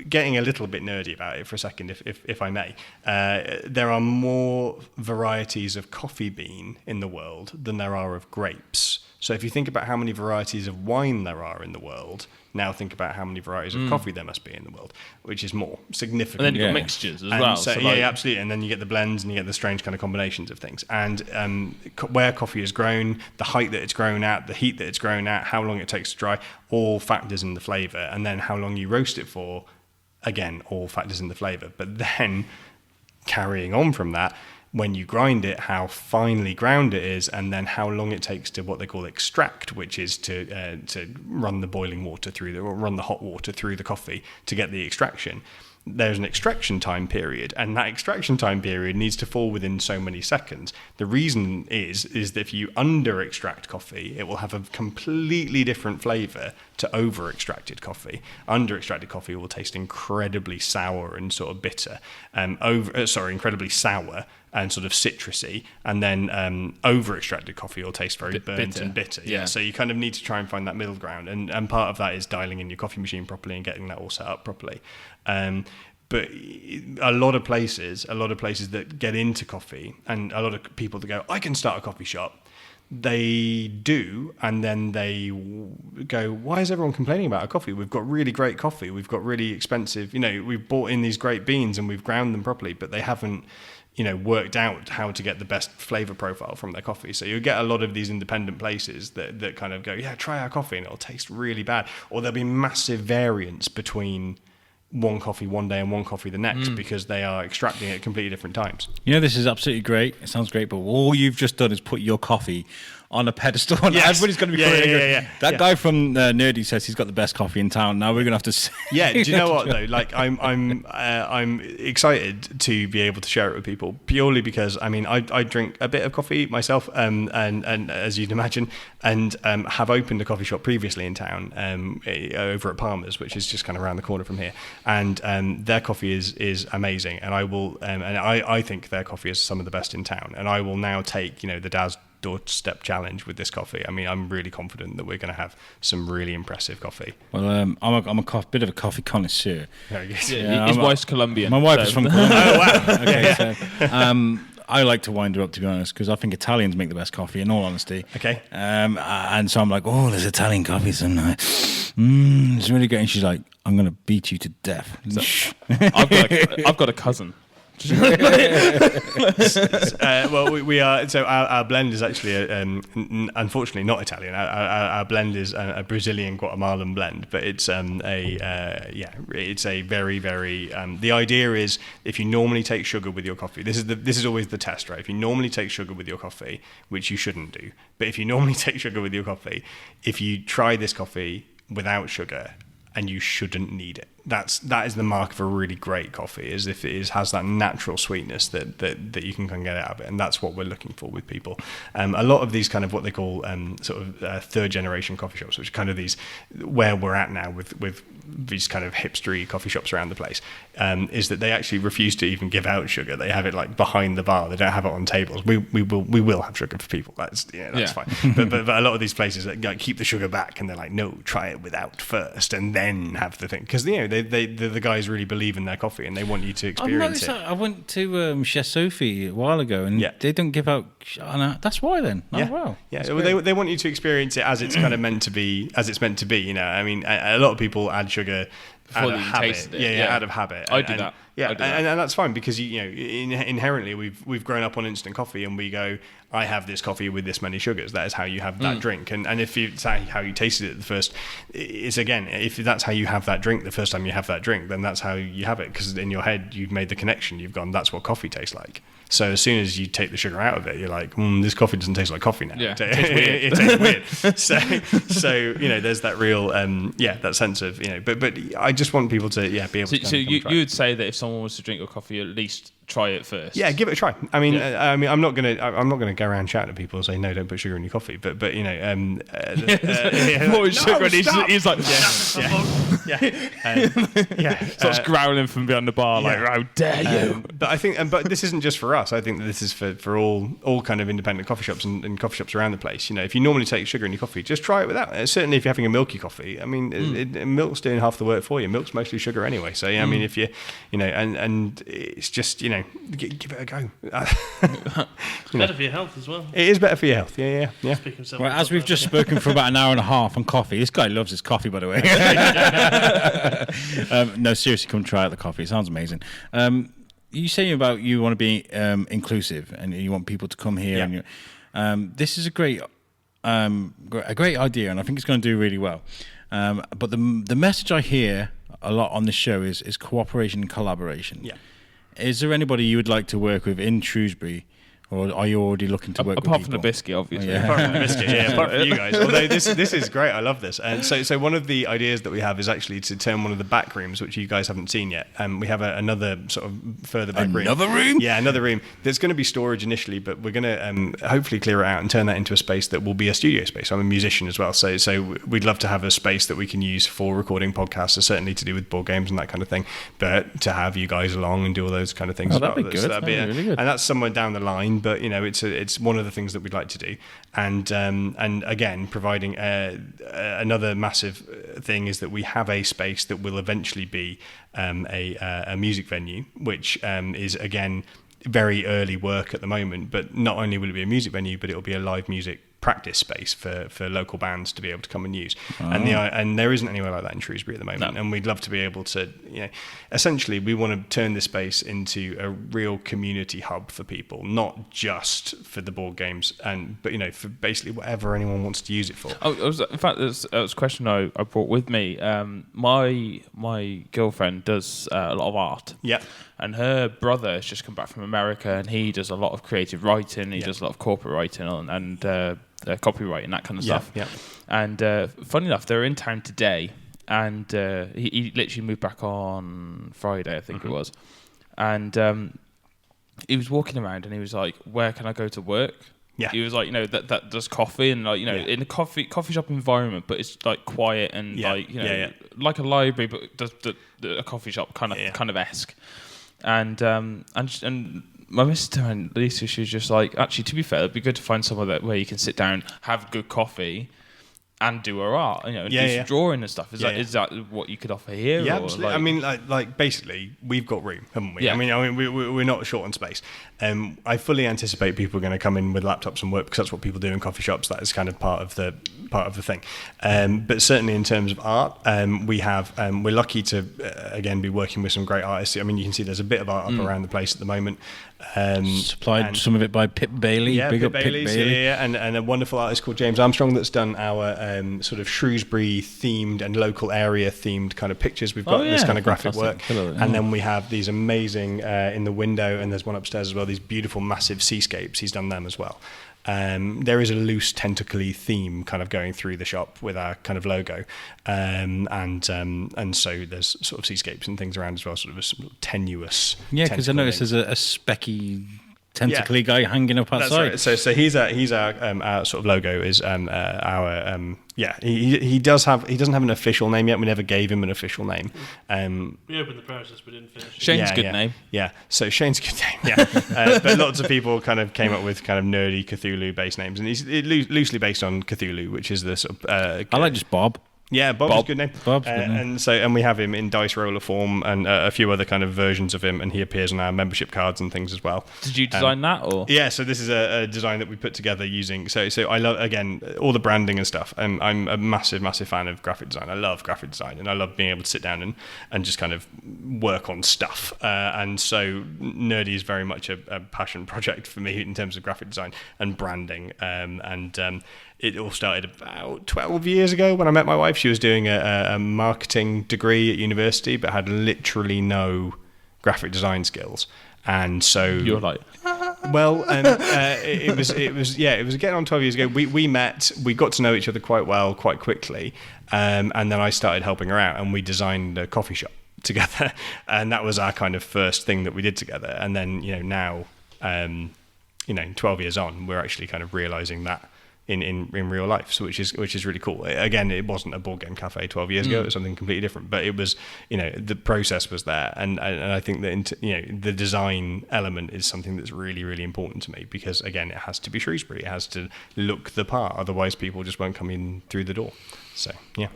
getting a little bit nerdy about it for a second, if I may, there are more varieties of coffee bean in the world than there are of grapes. So if you think about how many varieties of wine there are in the world, now think about how many varieties of coffee there must be in the world, which is more significant. And then you've got mixtures as well. So absolutely. And then you get the blends and you get the strange kind of combinations of things. And where coffee is grown, the height that it's grown at, the heat that it's grown at, how long it takes to dry, all factors in the flavour. And then how long you roast it for, again, all factors in the flavour. But then carrying on from that, when you grind it, how finely ground it is, and then how long it takes to what they call extract, which is to run the boiling water run the hot water through the coffee to get the extraction. There's an extraction time period, and that extraction time period needs to fall within so many seconds. The reason is that if you under-extract coffee, it will have a completely different flavour to over-extracted coffee. Under-extracted coffee will taste incredibly sour and sort of bitter, incredibly sour and sort of citrusy, and then over-extracted coffee will taste very burnt and bitter. Yeah. So you kind of need to try and find that middle ground, and part of that is dialing in your coffee machine properly and getting that all set up properly. But a lot of places that get into coffee, and a lot of people that go, I can start a coffee shop, they do, and then they go, why is everyone complaining about our coffee? We've got really great coffee. We've got really expensive, we've bought in these great beans and we've ground them properly, but they haven't, worked out how to get the best flavor profile from their coffee. So you get a lot of these independent places that kind of go, yeah, try our coffee, and it'll taste really bad. Or there'll be massive variance between one coffee one day and one coffee the next because they are extracting it at completely different times. This is absolutely great. It sounds great, but all you've just done is put your coffee on a pedestal, and everybody's going to be That guy from Nerdy says he's got the best coffee in town. Now we're going to have to. Yeah, do you know what though? Like I'm excited to be able to share it with people purely because I drink a bit of coffee myself, and as you'd imagine, and have opened a coffee shop previously in town over at Palmer's, which is just kind of around the corner from here, and their coffee is amazing, and I will and I think their coffee is some of the best in town, and I will now take the Daz doorstep challenge with this coffee. I'm really confident that we're going to have some really impressive coffee. Well, I'm a bit of a coffee connoisseur. Very good. His wife's Colombian. My wife is from Colombia. Oh wow! Okay, so I like to wind her up, to be honest, because I think Italians make the best coffee, in all honesty. Okay. And so I'm like, there's Italian coffee tonight. It's really good. And she's like, I'm going to beat you to death. So, I've got a cousin. Well, we are. So our blend is actually, unfortunately, not Italian. Our blend is a Brazilian Guatemalan blend, but it's it's a very, very. The idea is if you normally take sugar with your coffee, this is always the test, right? If you normally take sugar with your coffee, which you shouldn't do, but if you normally take sugar with your coffee, if you try this coffee without sugar, and you shouldn't need it. that is the mark of a really great coffee, is if it has that natural sweetness that you can kind of get out of it, and that's what we're looking for with people. A lot of these kind of what they call third generation coffee shops, which are kind of these where we're at now with these kind of hipstery coffee shops around the place, is that they actually refuse to even give out sugar. They have it like behind the bar. They don't have it on tables. We will have sugar for people. That's fine. But a lot of these places like, keep the sugar back, and they're like, no, try it without first, and then have the thing, because the guys really believe in their coffee and they want you to experience it. I went to Chef Sophie a while ago, and they don't give out. That's why then. Oh, wow. Yeah. Well, they want you to experience it as it's kind of meant to be. I mean, a lot of people add sugar out of habit. Out of habit. I do that. Yeah, and that's fine, because inherently we've grown up on instant coffee, and we go, I have this coffee with this many sugars. That is how you have that drink. And if it's how you tasted it the first, it's again, if that's how you have that drink the first time you have that drink, then that's how you have it, because in your head you've made the connection. You've gone, that's what coffee tastes like. So as soon as you take the sugar out of it, you're like, this coffee doesn't taste like coffee now. Yeah, it tastes weird. So there's that real that sense of But I just want people to be able to. So you would say that if someone was to drink your coffee, at least try it first. Yeah, give it a try. I mean, I'm not gonna go around shouting at people and say no, don't put sugar in your coffee. But more sugar. He's like, starts growling from behind the bar, like, how dare you? But I think, but this isn't just for us. I think that this is for all kind of independent coffee shops and coffee shops around the place. If you normally take sugar in your coffee, just try it without. Certainly, if you're having a milky coffee, I mean, milk's doing half the work for you. Milk's mostly sugar anyway. So I mean, if you and it's just give it a go. It's better for your health as well. It is better for your health. Yeah. Well, as we've just spoken for about an hour and a half on coffee, this guy loves his coffee, by the way. No, seriously, come try out the coffee. It sounds amazing. You saying about you want to be inclusive and you want people to come here, and this is a great idea, and I think it's going to do really well. But the message I hear a lot on this show is cooperation and collaboration. Yeah. Is there anybody you would like to work with in Shrewsbury, or are you already looking to work with people? Apart from the biscuit, obviously. Apart from the biscuit, apart from you guys. Although this is great, I love this. And so one of the ideas that we have is actually to turn one of the back rooms, which you guys haven't seen yet. We have another sort of further back room. Another room? Yeah, another room. There's going to be storage initially, but we're going to hopefully clear it out and turn that into a space that will be a studio space. I'm a musician as well, so we'd love to have a space that we can use for recording podcasts, so certainly to do with board games and that kind of thing, but to have you guys along and do all those kind of things. That'd be good. So that'd be really good. And that's somewhere down the line, but it's one of the things that we'd like to do. And again, providing another massive thing is that we have a space that will eventually be a music venue, which is again very early work at the moment. But not only will it be a music venue, but it will be a live music practice space for local bands to be able to come and use. And there isn't anywhere like that in Shrewsbury at the moment. No. And we'd love to be able to, essentially we want to turn this space into a real community hub for people, not just for the board games, but for basically whatever anyone wants to use it for. In fact, there's a question I brought with me. My girlfriend does a lot of art. Yeah. And her brother has just come back from America, and he does a lot of creative writing. He does a lot of corporate writing and copywriting, that kind of stuff. Yeah. And funny enough, they're in town today, and he literally moved back on Friday, I think it was. And he was walking around, and he was like, "Where can I go to work?" Yeah. He was like, that does coffee, and in a coffee shop environment, but it's like quiet and like a library, but does a coffee shop kind of esque. And my missus and Lisa, she was just like, actually, to be fair, it'd be good to find somewhere where you can sit down, have good coffee, and do her art, do some drawing and stuff. Is that what you could offer here? Yeah, absolutely. I mean, like basically, we've got room, haven't we? Yeah. I mean, we're not short on space. I fully anticipate people are going to come in with laptops and work, because that's what people do in coffee shops. That is kind of part of the thing. But certainly in terms of art, we're lucky to again be working with some great artists. I mean, you can see there's a bit of art up around the place at the moment. Supplied some of it by Pip Bailey. Yeah, Pip Bailey. And a wonderful artist called James Armstrong that's done our sort of Shrewsbury themed and local area themed kind of pictures. We've got this kind of graphic work, and then we have these amazing in the window, and there's one upstairs as well. These beautiful, massive seascapes. He's done them as well. There is a loose tentacly theme kind of going through the shop with our kind of logo, and so there's sort of seascapes and things around as well, sort of a sort of tenuous. Yeah, because I noticed there's a specky tentacly guy hanging up outside. That's right. So he's our sort of logo is our he doesn't have an official name yet. We never gave him an official name. We opened the process, but didn't finish. Shane's good name. Yeah, so Shane's good name. Yeah, but lots of people kind of came up with kind of nerdy Cthulhu-based names, and he's loosely based on Cthulhu, which is the sort of. I like just Bob. Yeah, Bob's a good name. Bob's good name. And we have him in dice roller form and a few other kind of versions of him, and he appears on our membership cards and things as well. Did you design that, or? Yeah, so this is a design that we put together using. So I love, again, all the branding and stuff. I'm a massive fan of graphic design. I love graphic design, and I love being able to sit down and just kind of work on stuff. And so Nerdy is very much a passion project for me in terms of graphic design and branding. It all started about 12 years ago when I met my wife. She was doing a marketing degree at university, but had literally no graphic design skills. And so you're like, well, it was getting on 12 years ago. We met, we got to know each other quite well, quite quickly, and then I started helping her out, and we designed a coffee shop together, and that was our kind of first thing that we did together. And then now, 12 years on, we're actually kind of realizing that in real life, so which is really cool. Again, it wasn't a board game cafe 12 years ago. It was something completely different, but it was, the process was there, and I think that the design element is something that's really, really important to me, because again, it has to be Shrewsbury, it has to look the part, otherwise people just won't come in through the door. So yeah.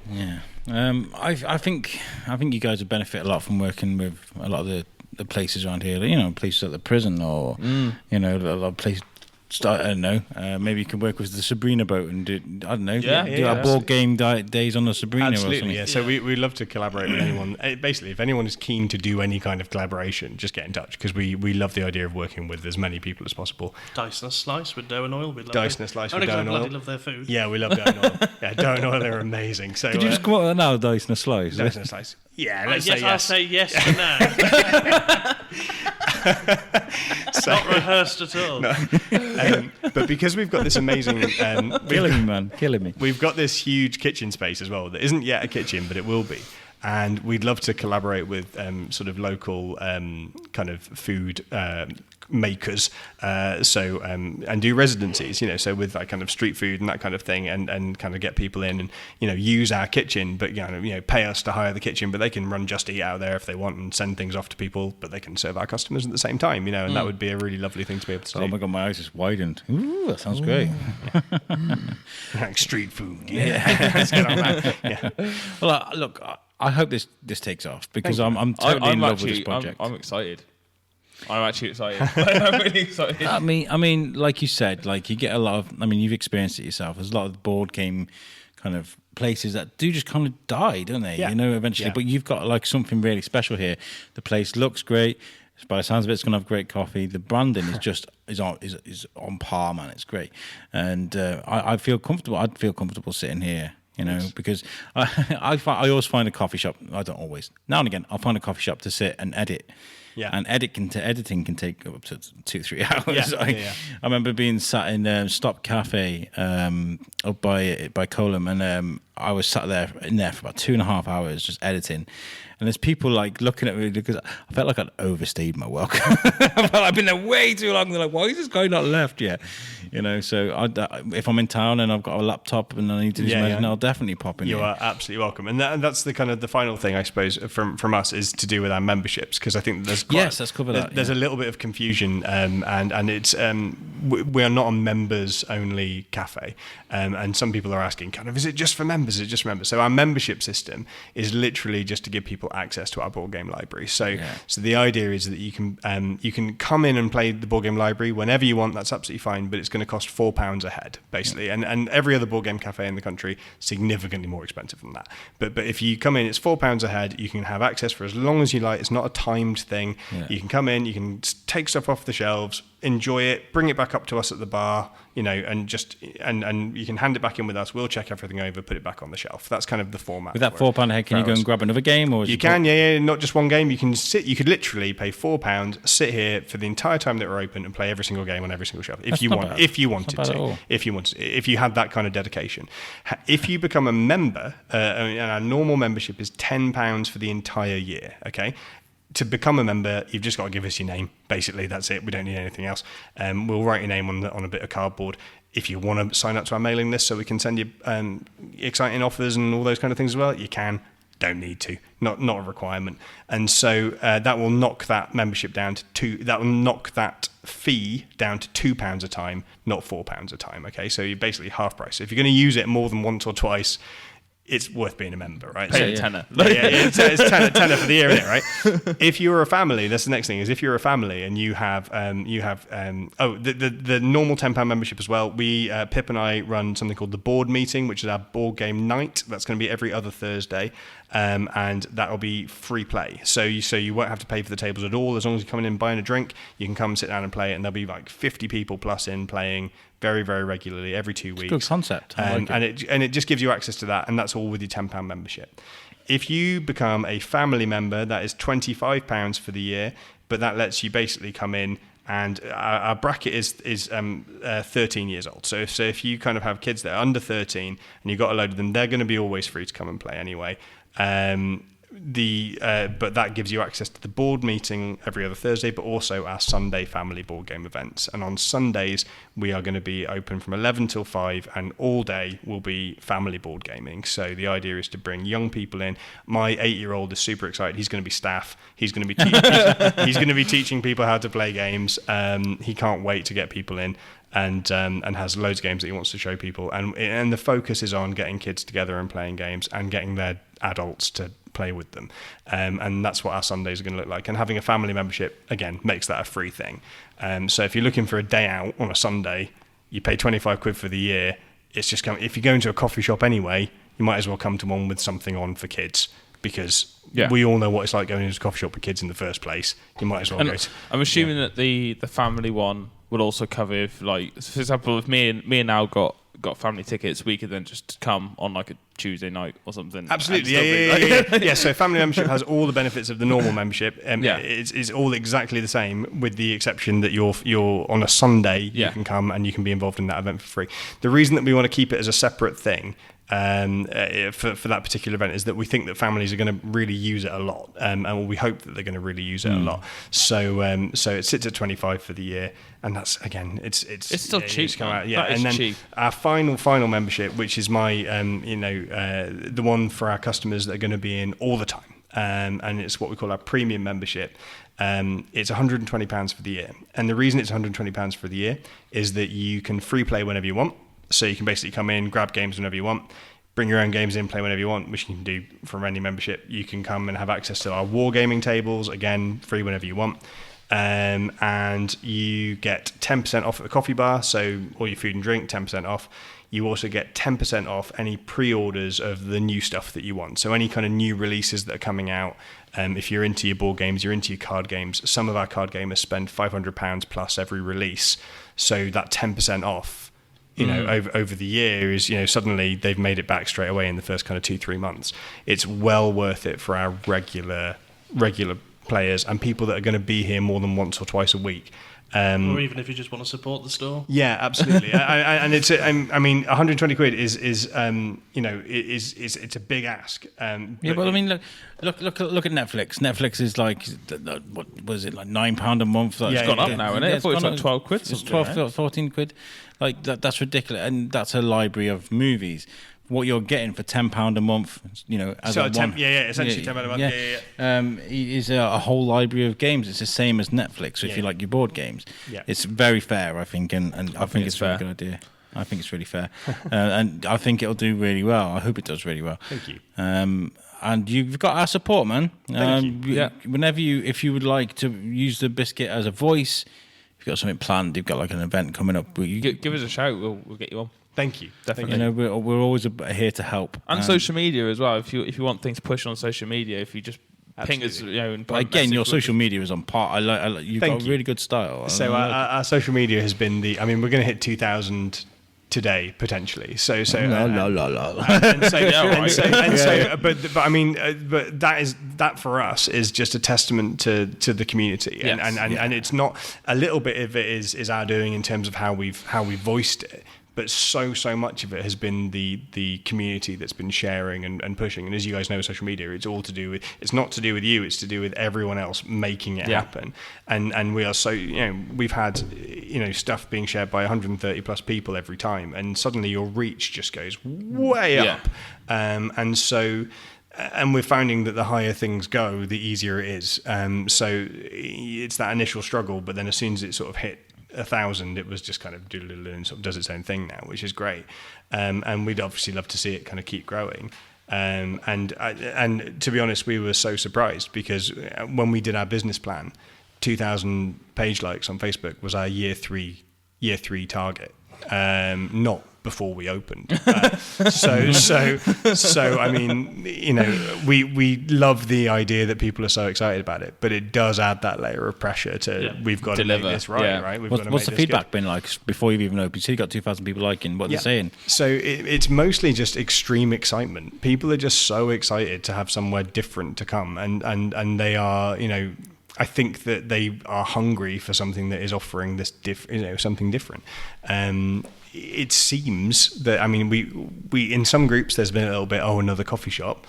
I think you guys would benefit a lot from working with a lot of the places around here, places at the prison, or a lot of places. I don't know. Maybe you can work with the Sabrina boat and do our board game days on the Sabrina. Absolutely, or something. Yeah. So we love to collaborate with anyone. Basically, if anyone is keen to do any kind of collaboration, just get in touch, because we love the idea of working with as many people as possible. Dice and a slice with dough and oil. Dice and a slice with dough and oil. I love their food. Yeah, we love dough and oil. Yeah, dough and oil are amazing. So could you just come up with that now, Dice and a slice? Dice and a slice. Yeah, let's say yes. I'll say yes for now. Not rehearsed at all. No. But because we've got this amazing... killing me. We've got this huge kitchen space as well that isn't yet a kitchen, but it will be. And we'd love to collaborate with sort of local kind of food makers, and do residencies, so with that kind of street food and that kind of thing, and kind of get people in and use our kitchen, but pay us to hire the kitchen, but they can run Just Eat out of there if they want and send things off to people, but they can serve our customers at the same time, and that would be a really lovely thing to be able to do. Oh my god, my eyes just widened. Ooh, that sounds great. Like street food. Yeah. Let's get on that. Yeah. Well, look, I hope this takes off, because I'm totally in love with this project. I'm excited. I'm actually excited. I'm really excited. I mean, like you said, like you get a lot of. I mean, you've experienced it yourself. There's a lot of board game kind of places that do just kind of die, don't they? Yeah. Eventually. Yeah. But you've got like something really special here. The place looks great. By the sounds of it, it's going to have great coffee. The branding is just is on par, man. It's great, and I feel comfortable. I'd feel comfortable sitting here. Because I always find a coffee shop. I don't always. Now and again, I'll find a coffee shop to sit and edit. Yeah. And editing can take up to 2-3 hours. Yeah. I remember being sat in Stop Cafe up by Colum, and I was sat in there for about 2.5 hours just editing. And there's people like looking at me because I felt like I'd overstayed my welcome. I felt I've been there way too long. They're like, why is this guy not left yet? So if I'm in town and I've got a laptop and I need to do something, I'll definitely pop in. You are absolutely welcome. And that's the kind of the final thing, I suppose, from us is to do with our memberships, because I think there's let's cover that. There's a little bit of confusion, and it's we are not a members only cafe, and some people are asking, kind of, is it just for members? Is it just for members? So our membership system is literally just to give people access to our board game library. So the idea is that you can come in and play the board game library whenever you want. That's absolutely fine, but it's going to cost £4 a head, basically. And every other board game cafe in the country significantly more expensive than that. But if you come in, it's £4 a head. You can have access for as long as you like. It's not a timed thing. thing. Yeah. You can come in, you can take stuff off the shelves, enjoy it, bring it back up to us at the bar, and you can hand it back in with us. We'll check everything over, put it back on the shelf. That's kind of the format. With that £4 head, can you go and grab another game? Or you can, not just one game. You could literally pay £4, sit here for the entire time that we're open and play every single game on every single shelf if you wanted to. If you had that kind of dedication. If you become a member, and our normal membership is £10 for the entire year, okay? To become a member, you've just got to give us your name. Basically, that's it. We don't need anything else. We'll write your name on a bit of cardboard. If you want to sign up to our mailing list so we can send you exciting offers and all those kind of things as well, you can. Don't need to. Not a requirement. And so that will knock that membership down to that will knock that fee down to £2 a time, not £4 a time. Okay, so you're basically half price. So if you're going to use it more than once or twice, it's worth being a member, right? Pay a tenner. It's tenner for the year, isn't it, right? If you're a family, that's the next thing, is if you're a family and you have the normal £10 membership as well, we, Pip and I run something called the board meeting, which is our board game night. That's going to be every other Thursday. And that will be free play. So you won't have to pay for the tables at all. As long as you're coming in buying a drink, you can come sit down and play it, and there'll be like 50 people plus in playing very, very regularly every 2 weeks. Good concept. And it just gives you access to that, and that's all with your £10 membership. If you become a family member, that is £25 for the year, but that lets you basically come in. And our bracket is 13 years old. So if you kind of have kids that are under 13 and you've got a load of them, they're going to be always free to come and play anyway. But that gives you access to the board meeting every other Thursday, but also our Sunday family board game events. And on Sundays, we are going to be open from 11 till 5, and all day will be family board gaming. So the idea is to bring young people in. My 8-year-old is super excited. He's going to be staff. He's going to be he's going to be teaching people how to play games. He can't wait to get people in. And has loads of games that he wants to show people. And the focus is on getting kids together and playing games and getting their adults to play with them. And that's what our Sundays are going to look like. And having a family membership, again, makes that a free thing. So if you're looking for a day out on a Sunday, you pay 25 quid for the year. It's just if you go into a coffee shop anyway, you might as well come to one with something on for kids, because we all know what it's like going into a coffee shop with kids in the first place. You might as well go to... I'm assuming that the family one will also cover if, like, for example, if me and Al got family tickets, we could then just come on like a Tuesday night or something. Absolutely, yeah. So family membership has all the benefits of the normal membership. It's all exactly the same, with the exception that you're on a Sunday, you can come and you can be involved in that event for free. The reason that we want to keep it as a separate thing for that particular event is that we think that families are going to really use it a lot, and we hope that they're going to really use it a lot. So it sits at 25 for the year, and that's, again, it's still cheap. And then cheap. Our final membership, which is my the one for our customers that are going to be in all the time, and it's what we call our premium membership. It's £120 for the year, and the reason it's £120 for the year is that you can free play whenever you want. So you can basically come in, grab games whenever you want, bring your own games in, play whenever you want, which you can do from any membership. You can come and have access to our wargaming tables, again, free whenever you want. And you get 10% off at the coffee bar, so all your food and drink, 10% off. You also get 10% off any pre-orders of the new stuff that you want. So any kind of new releases that are coming out, if you're into your board games, you're into your card games, some of our card gamers spend £500 plus every release. So that 10% off, over the year is, suddenly they've made it back straight away in the first kind of 2-3 months. It's well worth it for our regular players and people that are going to be here more than once or twice a week. Or even if you just want to support the store. Yeah, absolutely. And it's, 120 quid is it's a big ask. But I mean, look at Netflix. Netflix is like, what was it, like £9 a month? It's gone up now, isn't it? I thought it was like 12 quid. It's 12, 14 quid. Like that's ridiculous, and that's a library of movies. What you're getting for £10 a month, as essentially £10 a month. Is a whole library of games. It's the same as Netflix. So if you like your board games, it's very fair, I think, and I think it's a very good idea. I think it's really fair, and I think it'll do really well. I hope it does really well. Thank you. And you've got our support, man. Thank you. Whenever if you would like to use the biscuit as a voice, if you've got something planned, you've got like an event coming up, give us a shout. We'll get you on. Thank you. Definitely. We're always here to help. And social media as well. If you want things pushed on social media, if you just ping us. But again, your social media is on par. You've got a really good style. So our social media has been we're going to hit 2,000 today potentially. But that for us is just a testament to the community, and it's not, a little bit of it is our doing in terms of how we've voiced it. But so much of it has been the community that's been sharing and pushing. And as you guys know, social media, it's not to do with you, it's to do with everyone else making it happen. And we are we've had, stuff being shared by 130 plus people every time. And suddenly your reach just goes way up. And we're finding that the higher things go, the easier it is. So it's that initial struggle, but then as soon as it sort of hit 1,000, it was just kind of doodle and sort of does its own thing now, which is great. And we'd obviously love to see it kind of keep growing. And to be honest, we were so surprised because when we did our business plan, 2,000 page likes on Facebook was our year three target, not before we opened. So I mean, we love the idea that people are so excited about it, but it does add that layer of pressure to we've got Deliver. to make this right? What's the feedback been like before you've even opened? You said you got 2,000 people liking. What are they saying? So it's mostly just extreme excitement. People are just so excited to have somewhere different to come, and they are, I think that they are hungry for something that is offering this something different. It seems that, we in some groups there's been a little bit, another coffee shop,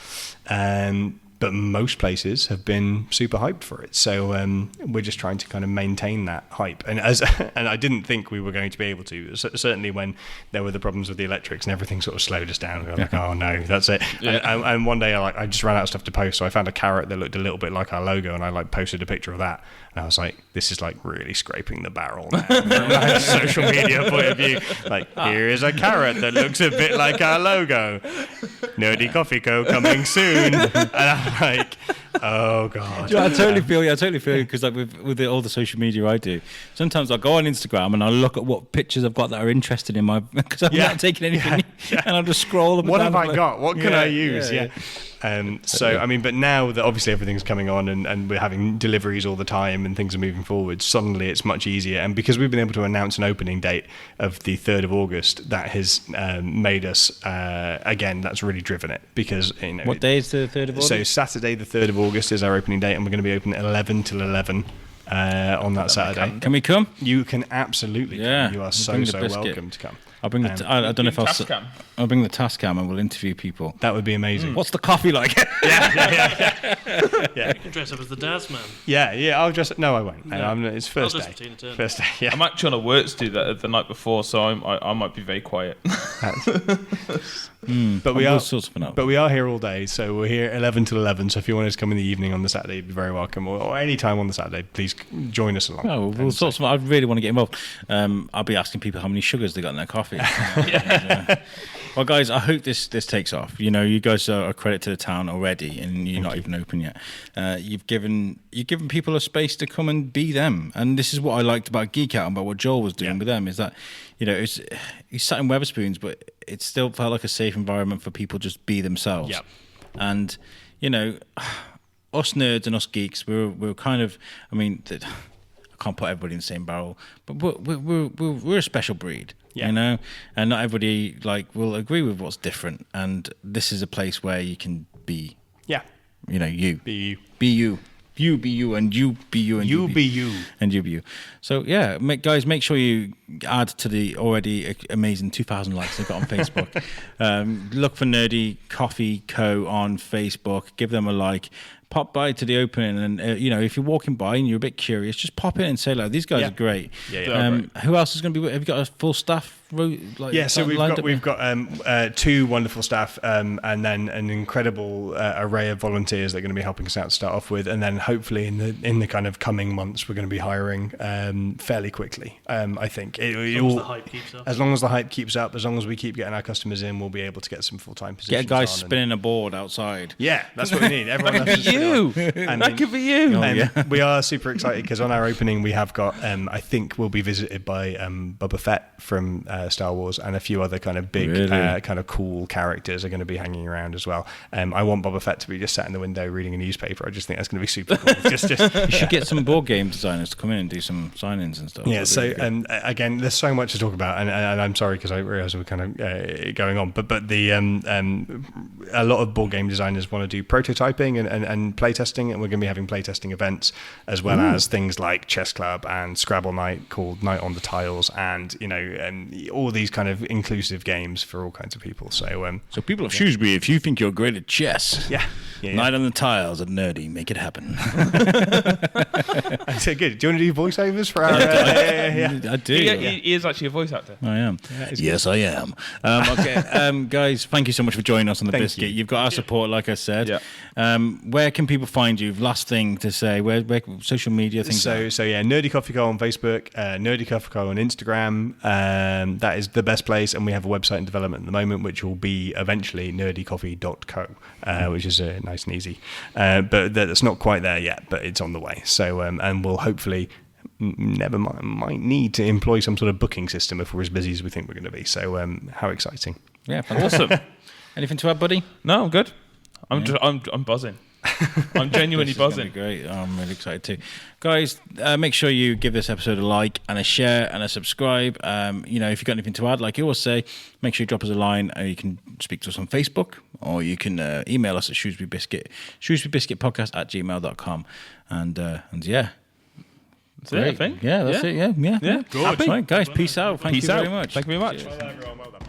but most places have been super hyped for it. So we're just trying to kind of maintain that hype. And I didn't think we were going to be able to. Certainly when there were the problems with the electrics and everything sort of slowed us down. We were like, oh no, that's it. Yeah. And one day I just ran out of stuff to post, so I found a carrot that looked a little bit like our logo, and I posted a picture of that. And I was like, this is really scraping the barrel now from a social media point of view. Here is a carrot that looks a bit like our logo. Nerdy Coffee Co. coming soon. And I'm like, oh god. I totally feel because with all the social media I do, sometimes I go on Instagram and I look at what pictures I've got that are interested in my, because I'm not taking anything, and I'll just scroll them. What have I got? What can I use? But now that obviously everything's coming on and we're having deliveries all the time and things are moving forward, suddenly it's much easier. And because we've been able to announce an opening date of the 3rd of August, that has made us, again, that's really driven it. Because, what day is the 3rd of August? So Saturday the 3rd of August is our opening date, and we're going to be open at 11 till 11 on that Saturday. Can we come? You can absolutely come. You are so welcome to come. I'll bring I don't know if I'll bring the Tascam and we'll interview people. That would be amazing. What's the coffee like? Yeah. You can dress up as the Daz man. Yeah. I'll dress. No, I won't. No. It's first day. First day. Yeah. I'm actually on a work to do that the night before, so I might be very quiet. But we are here all day, so we're here 11 till 11. So if you want us to come in the evening on the Saturday, you'd be very welcome. Or any time on the Saturday, please join us along. Oh, we'll sort some. I really want to get involved. I'll be asking people how many sugars they got in their coffee. Well, guys, I hope this takes off. You guys are a credit to the town already, and you're not even open yet. You've given people a space to come and be them, and this is what I liked about Geek Out and about what Joel was doing with them. Is that he sat in Wetherspoons, but it still felt like a safe environment for people to just be themselves. Yep. And us nerds and us geeks, we're kind of. I can't put everybody in the same barrel, but we're a special breed. And not everybody will agree with what's different, and this is a place where you can be you be you be you, and you be you, and you be you, and you be you. So guys, make sure you add to the already amazing 2,000 likes they've got on Facebook. Look for Nerdy Coffee Co. on Facebook, give them a like. Pop by to the opening, and if you're walking by and you're a bit curious, just pop in and say, these guys are great. Who else is going to be? Have you got a full staff? So we've got 2 wonderful staff, and then an incredible array of volunteers that are going to be helping us out to start off with, and then hopefully in the kind of coming months we're going to be hiring fairly quickly. I think as long as the hype keeps up. As long as the hype keeps up, as long as we keep getting our customers in, we'll be able to get some full-time positions. Get a guy spinning a board outside. Yeah, that's what we need. Everyone loves to that could be you. We are super excited because on our opening we have got I think we'll be visited by Boba Fett from Star Wars, and a few other kind of big, kind of cool characters are going to be hanging around as well. I want Boba Fett to be just sat in the window reading a newspaper. I just think that's going to be super cool. You should get some board game designers to come in and do some sign-ins and stuff. Yeah, so again, there's so much to talk about, and I'm sorry because I realise we're kind of going on, but the a lot of board game designers want to do prototyping and playtesting, and we're going to be having playtesting events as well as things like Chess Club and Scrabble Night called Night on the Tiles, and all these kind of inclusive games for all kinds of people. So people of Shrewsbury, if you think you're great at chess, Night on the Tiles at Nerdy, make it happen. So good. Do you want to do voiceovers for our? I do. He is actually a voice actor. I am. Yes, I am. Okay, guys, thank you so much for joining us on the Biscuit. You've got our support, like I said. Yeah. Where can people find you? Last thing to say. Where social media things? So Nerdy Coffee Co on Facebook, Nerdy Coffee Co on Instagram. That is the best place, and we have a website in development at the moment, which will be eventually nerdycoffee.co, which is nice and easy. But that's not quite there yet, but it's on the way. So and we'll hopefully might need to employ some sort of booking system if we're as busy as we think we're going to be. So how exciting! Yeah, awesome. Anything to add, buddy? No, I'm good. I'm buzzing. I'm genuinely buzzing. Great. I'm really excited too. Guys, make sure you give this episode a like and a share and a subscribe. If you've got anything to add, like you always say, make sure you drop us a line. You can speak to us on Facebook, or you can email us at Shrewsbury Biscuit, shrewsburybiscuitpodcast@gmail.com. And yeah. That's it, I think. Yeah, that's it. Yeah. Good. Right, guys, peace out. Thank you very much. Thank you very much. Well done, everyone. Well done.